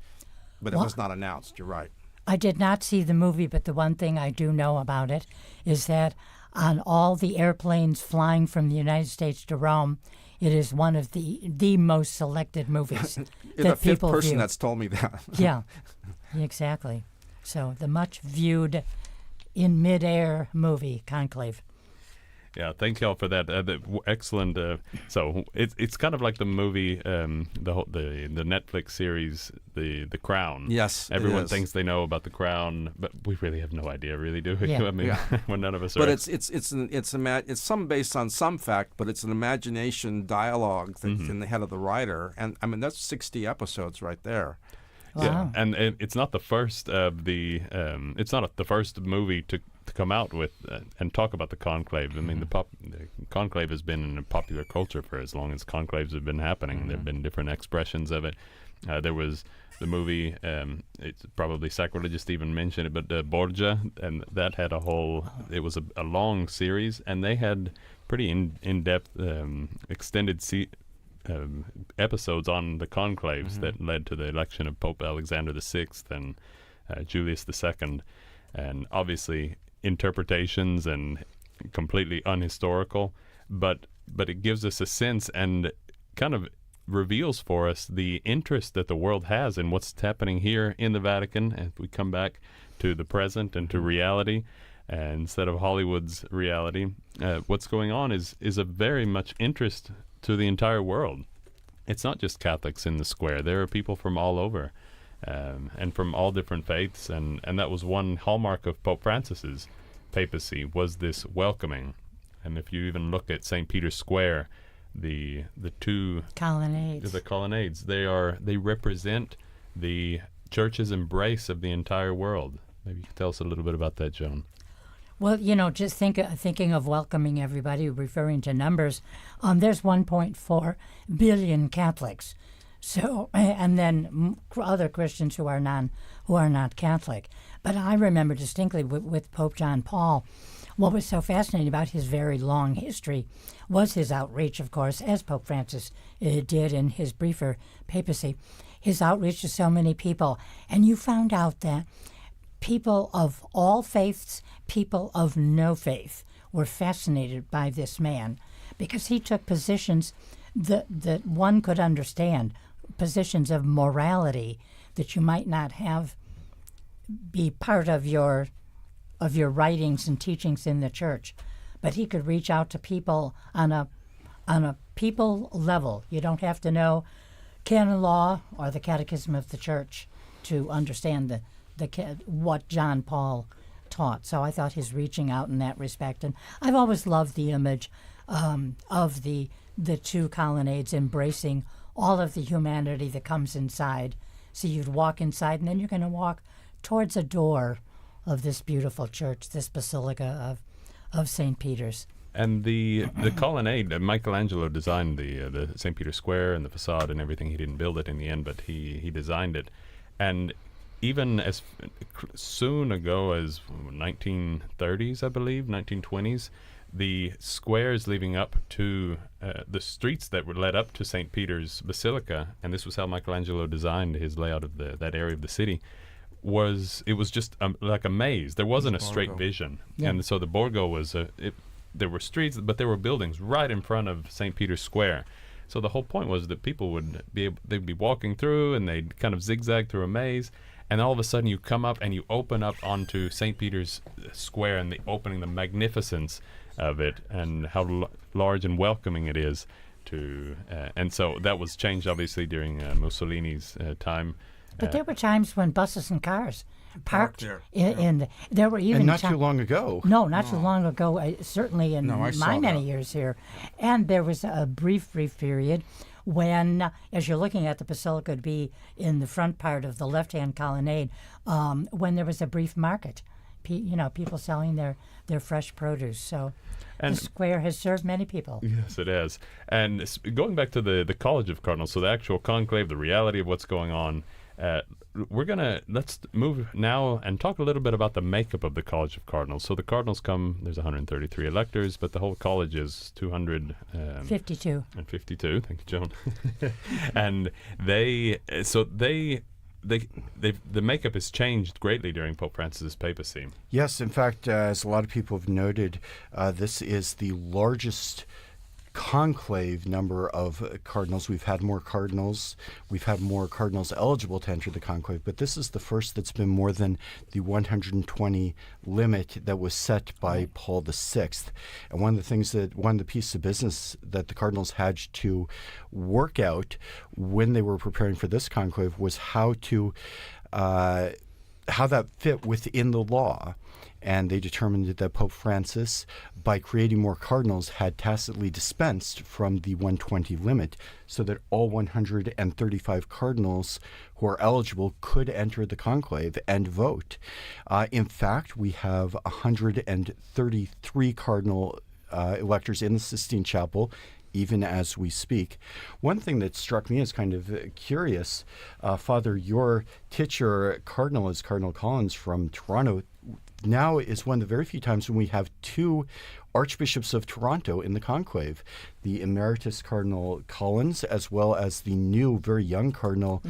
But it was not announced. You're right. I did not see the movie, but the one thing I do know about it is that on all the airplanes flying from the United States to Rome, it is one of the most selected movies that people view. The fifth person that's told me that. Yeah, exactly. So the much viewed in midair movie, Conclave. Yeah, thank y'all for that. Excellent. So it's kind of like the movie, the Netflix series, The Crown. Yes, everyone thinks they know about The Crown, but we really have no idea, really, do we? Yeah. I mean, well, none of us are. But it's some based on some fact, but it's an imagination dialogue that's in the head of the writer, and I mean that's 60 episodes right there. Wow. Yeah, and it's not the first of the. It's not the first movie to come out with and talk about the conclave. I mean, the conclave has been in popular culture for as long as conclaves have been happening. There have been different expressions of it. There was the movie. It's probably sacrilegious to even mention it, but Borgia, and that had a whole. It was a long series, and they had pretty in-depth, extended episodes on the conclaves that led to the election of Pope Alexander VI and Julius II, and obviously interpretations and completely unhistorical, but it gives us a sense and kind of reveals for us the interest that the world has in what's happening here in the Vatican as we come back to the present and to reality. Instead of Hollywood's reality, what's going on is of very much interest to the entire world. it's not just Catholics in the square. There are people from all over, and from all different faiths, and that was one hallmark of Pope Francis's papacy, was this welcoming. And if you even look at St. Peter's Square, the two colonnades, they represent the Church's embrace of the entire world. Maybe you can tell us a little bit about that, Joan. Well, just thinking of welcoming everybody, referring to numbers, there's 1.4 billion Catholics, so and then other Christians who are not Catholic. But I remember distinctly with Pope John Paul, what was so fascinating about his very long history was his outreach, of course, as Pope Francis did in his briefer papacy, his outreach to so many people, and you found out that people of all faiths, people of no faith, were fascinated by this man because he took positions that one could understand, positions of morality that you might not have be part of your writings and teachings in the church. But he could reach out to people on a people level. You don't have to know canon law or the catechism of the church to understand what John Paul taught. So I thought his reaching out in that respect. And I've always loved the image of the two colonnades embracing all of the humanity that comes inside. So you'd walk inside, and then you're going to walk towards a door of this beautiful church, this basilica of St. Peter's. And the colonnade, Michelangelo designed the St. Peter's Square and the facade and everything. He didn't build it in the end, but he designed it. And even as soon ago as 1930s, I believe, 1920s, the squares leading up to the streets that were led up to St. Peter's Basilica, and this was how Michelangelo designed his layout of that area of the city, was just like a maze. There wasn't a straight vision. Yeah. And so the Borgo was, there were streets, but there were buildings right in front of St. Peter's Square. So the whole point was that people they'd be walking through, and they'd kind of zigzag through a maze, and all of a sudden you come up and you open up onto St. Peter's Square, and the magnificence of it, and how large and welcoming it is to, and so that was changed obviously during Mussolini's time. But there were times when buses and cars parked in there were even and not too long ago. No, not too long ago. Certainly in my many years here, and there was a brief period when, as you're looking at the basilica, would be in the front part of the left-hand colonnade, when there was a brief market. People selling their fresh produce. So the square has served many people. Yes, it has. And going back to the College of Cardinals, so the actual conclave, the reality of what's going on, let's move now and talk a little bit about the makeup of the College of Cardinals. So the Cardinals there's 133 electors, but the whole college is 252. And 52, thank you, Joan. And the makeup has changed greatly during Pope Francis's papacy. Yes, in fact, as a lot of people have noted, this is the largest conclave number of cardinals. We've had more cardinals eligible to enter the conclave, but this is the first that's been more than the 120 limit that was set by Paul VI. And one of the pieces of business that the cardinals had to work out when they were preparing for this conclave was how that fit within the law. And they determined that Pope Francis, by creating more cardinals, had tacitly dispensed from the 120 limit so that all 135 cardinals who are eligible could enter the conclave and vote. In fact, we have 133 cardinal electors in the Sistine Chapel, even as we speak. One thing that struck me as kind of curious, Father, your titular cardinal is Cardinal Collins from Toronto. Now is one of the very few times when we have two archbishops of Toronto in the conclave, the emeritus Cardinal Collins as well as the new, very young Cardinal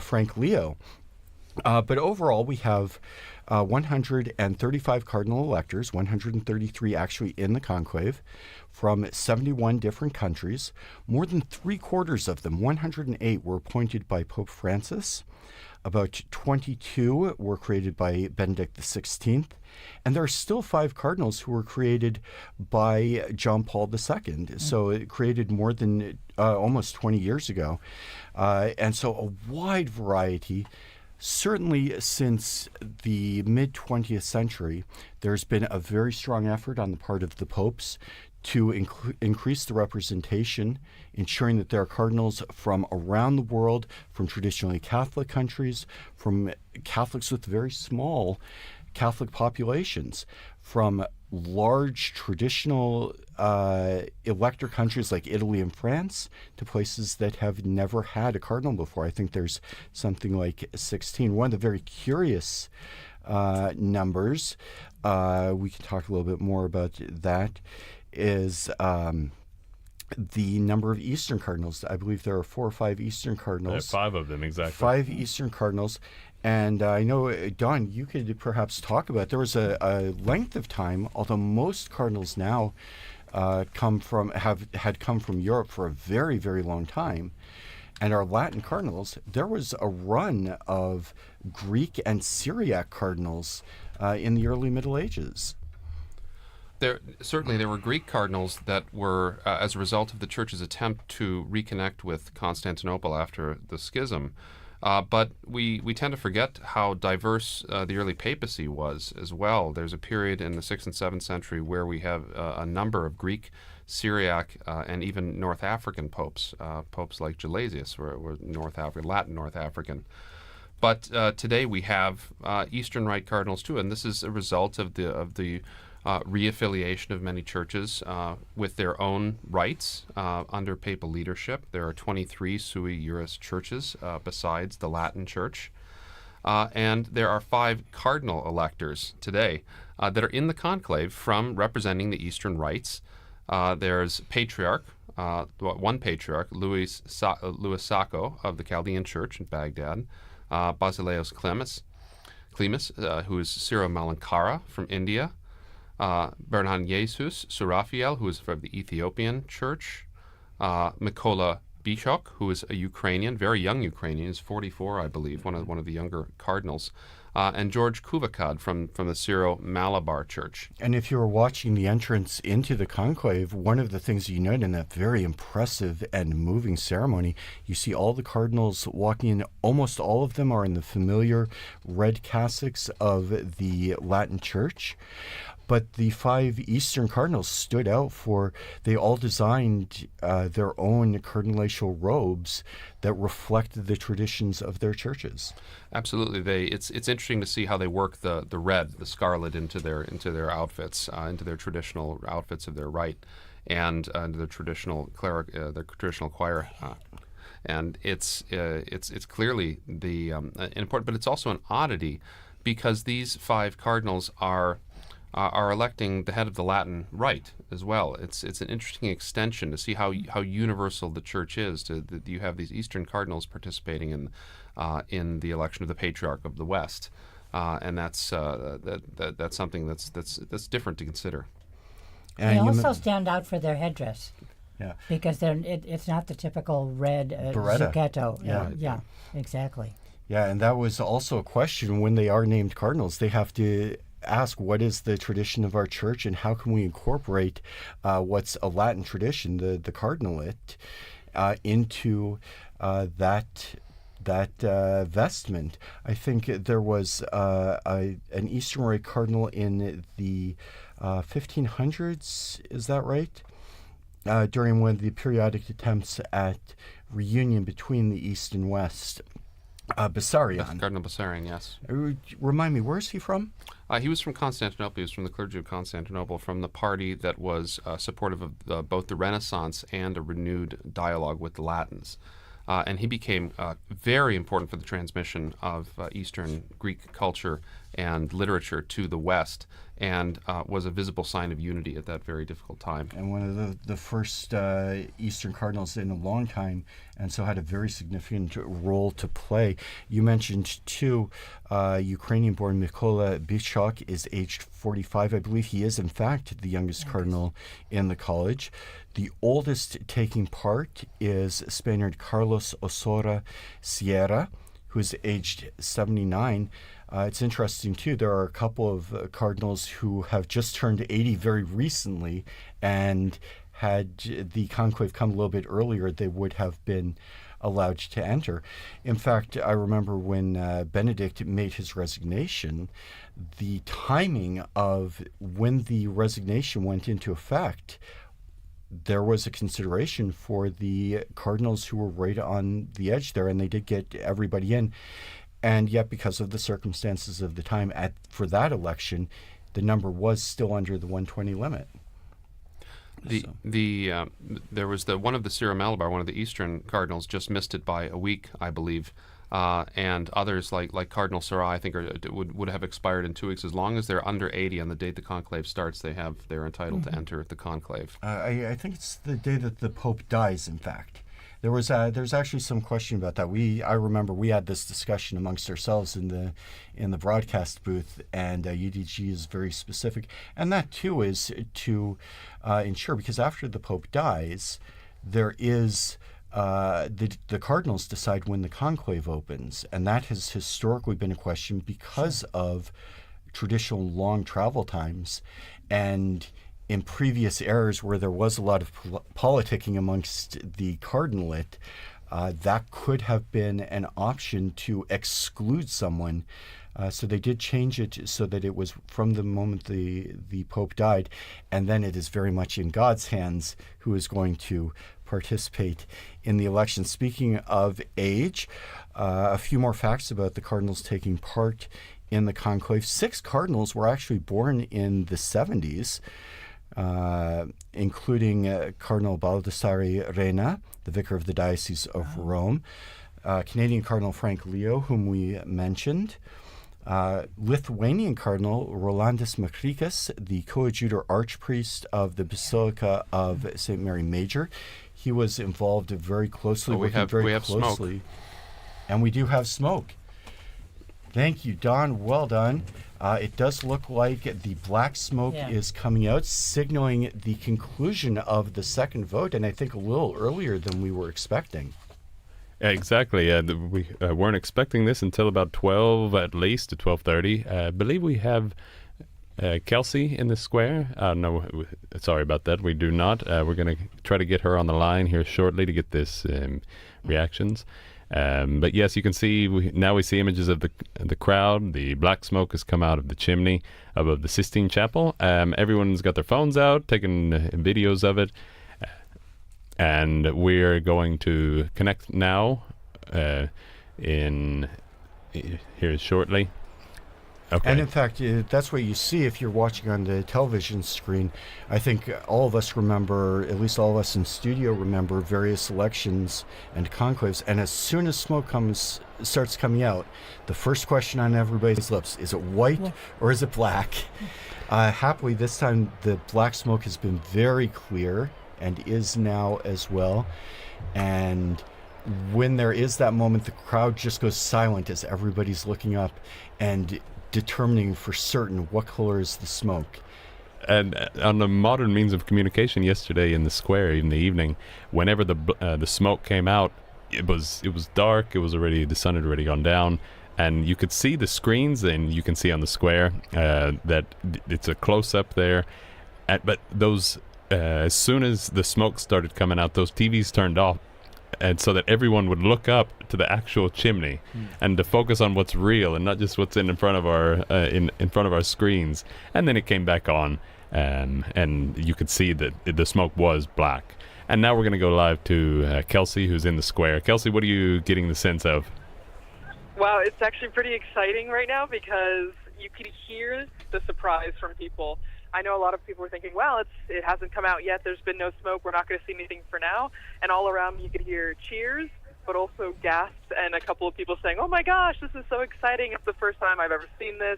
Frank Leo. But overall, we have 135 cardinal electors, 133 actually in the conclave, from 71 different countries. More than 3/4 of them, 108, were appointed by Pope Francis. About 22 were created by Benedict XVI, and there are still 5 cardinals who were created by John Paul II. So it created more than almost 20 years ago. And so a wide variety. Certainly since the mid-20th century, there's been a very strong effort on the part of the popes to increase the representation, ensuring that there are cardinals from around the world, from traditionally Catholic countries, from Catholics with very small Catholic populations, from large traditional elector countries like Italy and France to places that have never had a cardinal before. I think there's something like 16. One of the very curious numbers, we can talk a little bit more about that, is the number of Eastern Cardinals. I believe there are 4 or 5 Eastern Cardinals. There are 5 of them, exactly. 5 Eastern Cardinals. And I know, Don, you could perhaps talk about, there was a length of time, although most cardinals now had come from Europe for a very, very long time, and our Latin cardinals, there was a run of Greek and Syriac cardinals in the early Middle Ages. There were Greek cardinals that were, as a result of the Church's attempt to reconnect with Constantinople after the schism. But we tend to forget how diverse the early papacy was as well. There's a period in the 6th and 7th century where we have a number of Greek, Syriac, and even North African popes. Popes like Gelasius were Latin North African. But today we have Eastern Rite cardinals too, and this is a result of the reaffiliation of many churches with their own rites under papal leadership. There are 23 sui juris churches besides the Latin Church. And there are 5 cardinal electors today that are in the conclave from representing the Eastern rites. There's patriarch, one patriarch, Louis Sacco of the Chaldean Church in Baghdad, Basileus Clemis, who is Syro-Malankara from India, Bernhan Jesus Surafiel, who is from the Ethiopian Church, Mykola Bishok, who is a Ukrainian, very young Ukrainian, is 44, I believe, one of the younger cardinals, and George Kuvakad from the Syro-Malabar Church. And if you were watching the entrance into the conclave, one of the things you note in that very impressive and moving ceremony, you see all the cardinals walking in. Almost all of them are in the familiar red cassocks of the Latin Church. But the 5 Eastern Cardinals stood out for, they all designed their own cardinalatial robes that reflected the traditions of their churches. Absolutely. It's interesting to see how they work the red, the scarlet into their outfits, into their traditional outfits of their rite, and their traditional choir. And it's clearly the important, but it's also an oddity because these 5 cardinals are electing the head of the Latin Rite as well. It's an interesting extension to see how universal the Church is. That you have these Eastern cardinals participating in the election of the Patriarch of the West, and that's something that's different to consider. They also stand out for their headdress. Yeah, because it's not the typical red zucchetto. Yeah, exactly. Yeah, and that was also a question when they are named cardinals. They have to ask, what is the tradition of our church and how can we incorporate what's a Latin tradition, the cardinalate, into that vestment. I think there was an Eastern Rite cardinal in the 1500s, is that right? During one of the periodic attempts at reunion between the East and West. Bessarion. Yes, Cardinal Bessarion, yes. Remind me, where is he from? He was from Constantinople. He was from the clergy of Constantinople, from the party that was supportive of both the Renaissance and a renewed dialogue with the Latins. And he became very important for the transmission of Eastern Greek culture and literature to the West, and was a visible sign of unity at that very difficult time. And one of the first Eastern cardinals in a long time, and so had a very significant role to play. You mentioned, too, Ukrainian-born Mykola Bishok is aged 45. I believe he is, in fact, the youngest cardinal in the college. The oldest taking part is Spaniard Carlos Osora Sierra, who's aged 79. It's interesting, too. There are a couple of cardinals who have just turned 80 very recently, and had the conclave come a little bit earlier, they would have been allowed to enter. In fact, I remember when Benedict made his resignation, the timing of when the resignation went into effect, there was a consideration for the cardinals who were right on the edge there, and they did get everybody in. And yet, because of the circumstances of the time for that election, the number was still under the 120 limit. There was one of the Syro Malabar, one of the Eastern cardinals, just missed it by a week, I believe, and others like Cardinal Sarah, I think, would have expired in 2 weeks. As long as they're under 80 on the date the conclave starts, they're entitled to enter the conclave. I think it's the day that the Pope dies. In fact, there's actually some question about that. I remember we had this discussion amongst ourselves in the broadcast booth, and UDG is very specific, and that too is to ensure, because after the Pope dies, there is the cardinals decide when the conclave opens, and that has historically been a question because of traditional long travel times, and in previous eras where there was a lot of politicking amongst the cardinalate, that could have been an option to exclude someone. So they did change it so that it was from the moment the Pope died, and then it is very much in God's hands who is going to participate in the election. Speaking of age, a few more facts about the cardinals taking part in the conclave. 6 cardinals were actually born in the 70s. Including Cardinal Baldassare Reina, the vicar of the Diocese of Rome, Canadian Cardinal Frank Leo, whom we mentioned, Lithuanian Cardinal Rolandis Makrikas, the coadjutor archpriest of the Basilica of St. Mary Major. He was involved very closely, we have smoke. And we do have smoke. Thank you, Don. Well done. It does look like the black smoke is coming out, signaling the conclusion of the second vote, and I think a little earlier than we were expecting. Exactly. We weren't expecting this until about 12, at least, to 12:30. I believe we have Kelsey in the square. No, sorry about that. We do not. We're going to try to get her on the line here shortly to get this reactions. But yes, you can see now we see images of the crowd. The black smoke has come out of the chimney above the Sistine Chapel. Everyone's got their phones out, taking videos of it, and we're going to connect now here shortly. Okay. And in fact, that's what you see if you're watching on the television screen. I think all of us remember, at least all of us in studio remember, various elections and conclaves. And as soon as smoke starts coming out, the first question on everybody's lips, is it white or is it black? Happily, this time the black smoke has been very clear and is now as well. And when there is that moment, the crowd just goes silent as everybody's looking up and determining for certain what color is the smoke. And on the modern means of communication yesterday in the square in the evening, whenever the smoke came out, it was dark. It was the sun had already gone down, and you could see the screens, and you can see on the square that it's a close up there. But those as soon as the smoke started coming out, those TVs turned off, and so that everyone would look up to the actual chimney and to focus on what's real and not just what's in front of our in front of our screens. And then it came back on, and you could see that the smoke was black. And now we're going to go live to Kelsey, who's in the square. Kelsey, what are you getting the sense of? Wow, it's actually pretty exciting right now because you can hear the surprise from people. I know a lot of people were thinking, well, it hasn't come out yet. There's been no smoke. We're not going to see anything for now. And all around me, you could hear cheers, but also gasps and a couple of people saying, oh, my gosh, this is so exciting. It's the first time I've ever seen this.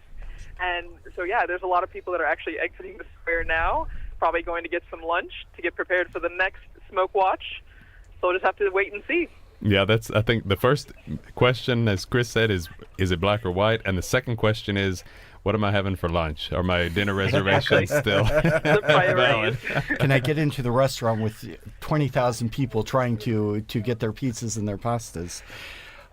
And so, yeah, there's a lot of people that are actually exiting the square now, probably going to get some lunch to get prepared for the next smoke watch. So we'll just have to wait and see. Yeah, I think the first question, as Chris said, is it black or white? And the second question is, what am I having for lunch? Are my dinner reservations still valid? Can I get into the restaurant with 20,000 people trying to get their pizzas and their pastas?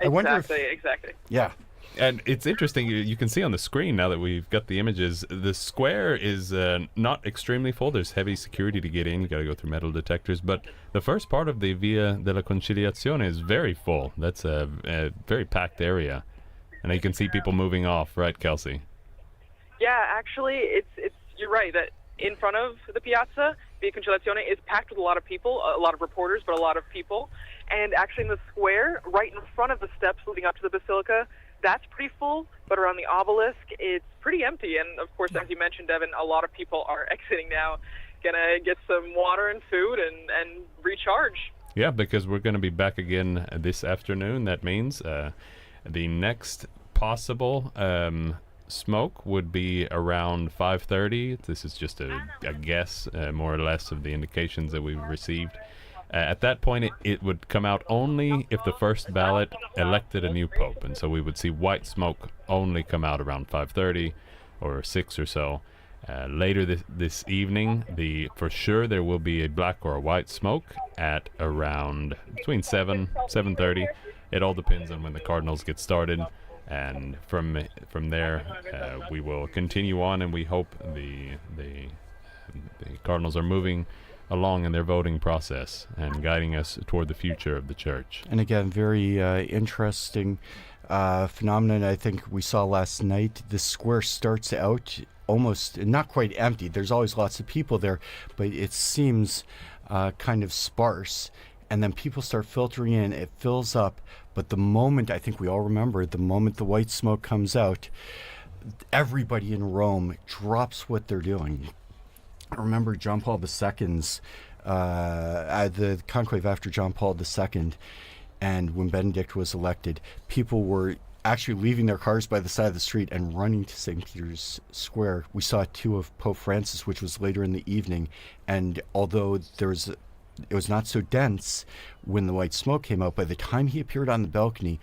I wonder if... Exactly. Yeah. And it's interesting, you can see on the screen now that we've got the images, the square is not extremely full. There's heavy security to get in. You got to go through metal detectors. But the first part of the Via della Conciliazione is very full. That's a very packed area. And you can see people moving off, right, Kelsey? Yeah, actually, you're right that in front of the piazza, Via Conciliazione is packed with a lot of people, a lot of reporters, but a lot of people. And actually in the square, right in front of the steps leading up to the Basilica, that's pretty full, but around the obelisk, it's pretty empty. And, of course, as you mentioned, Devin, a lot of people are exiting now, going to get some water and food and recharge. Yeah, because we're going to be back again this afternoon. That means the next possible smoke would be around 5:30. This is just a guess, more or less, of the indications that we've received. At that point, it would come out only if the first ballot elected a new pope, and so we would see white smoke only come out around 5:30 or 6 or so. Later this evening, for sure there will be a black or a white smoke at around between 7:30. It all depends on when the Cardinals get started, and from there we will continue on, and we hope the Cardinals are moving along in their voting process and guiding us toward the future of the church. And again, very interesting phenomenon I think we saw last night. The square starts out almost not quite empty. There's always lots of people there, but it seems kind of sparse. And then people start filtering in. It fills up. But the moment, I think we all remember, the moment the white smoke comes out, everybody in Rome drops what they're doing. I remember John Paul II's, the conclave after John Paul II, and when Benedict was elected, people were actually leaving their cars by the side of the street and running to St. Peter's Square. We saw two of Pope Francis, which was later in the evening, and although it was not so dense when the white smoke came out, by the time he appeared on the balcony,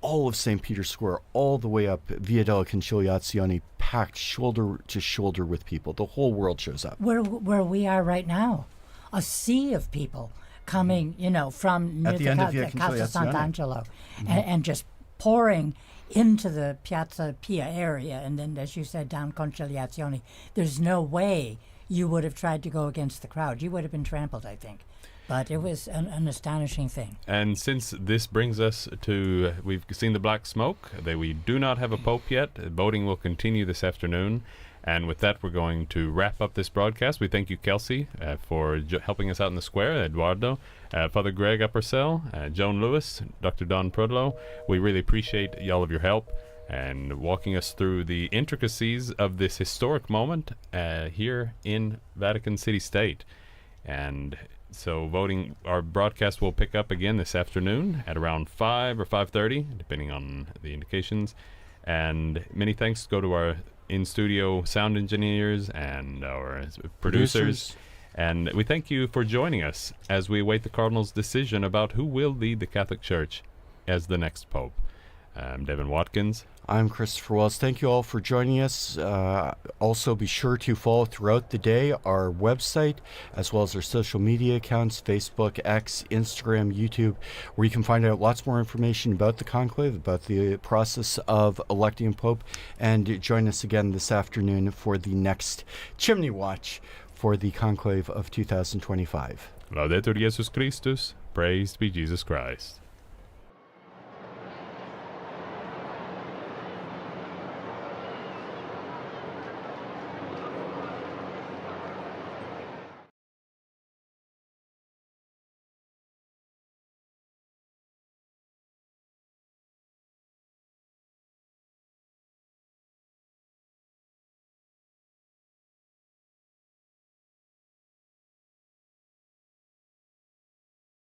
all of St. Peter's Square, all the way up Via della Conciliazione, packed shoulder to shoulder with people. The whole world shows up. Where we are right now, a sea of people coming, from near the Casa Sant'Angelo, and just pouring into the Piazza Pia area, and then, as you said, down Conciliazione. There's no way you would have tried to go against the crowd. You would have been trampled, I think. But it was an astonishing thing. And since this brings us to, we've seen the black smoke, we do not have a pope yet. Voting will continue this afternoon. And with that, we're going to wrap up this broadcast. We thank you, Kelsey, for helping us out in the square, Eduardo, Father Greg Uppersell, Joan Lewis, Dr. Don Prudlow. We really appreciate all of your help and walking us through the intricacies of this historic moment here in Vatican City State. And so our broadcast will pick up again this afternoon at around 5 or 5:30, depending on the indications. And many thanks go to our in-studio sound engineers and our producers. And we thank you for joining us as we await the Cardinals' decision about who will lead the Catholic Church as the next Pope. I'm Devin Watkins. I'm Christopher Wells. Thank you all for joining us. Also, be sure to follow throughout the day our website, as well as our social media accounts, Facebook, X, Instagram, YouTube, where you can find out lots more information about the conclave, about the process of electing a pope, and join us again this afternoon for the next Chimney Watch for the conclave of 2025. Laudetur Jesus Christus. Praised be Jesus Christ.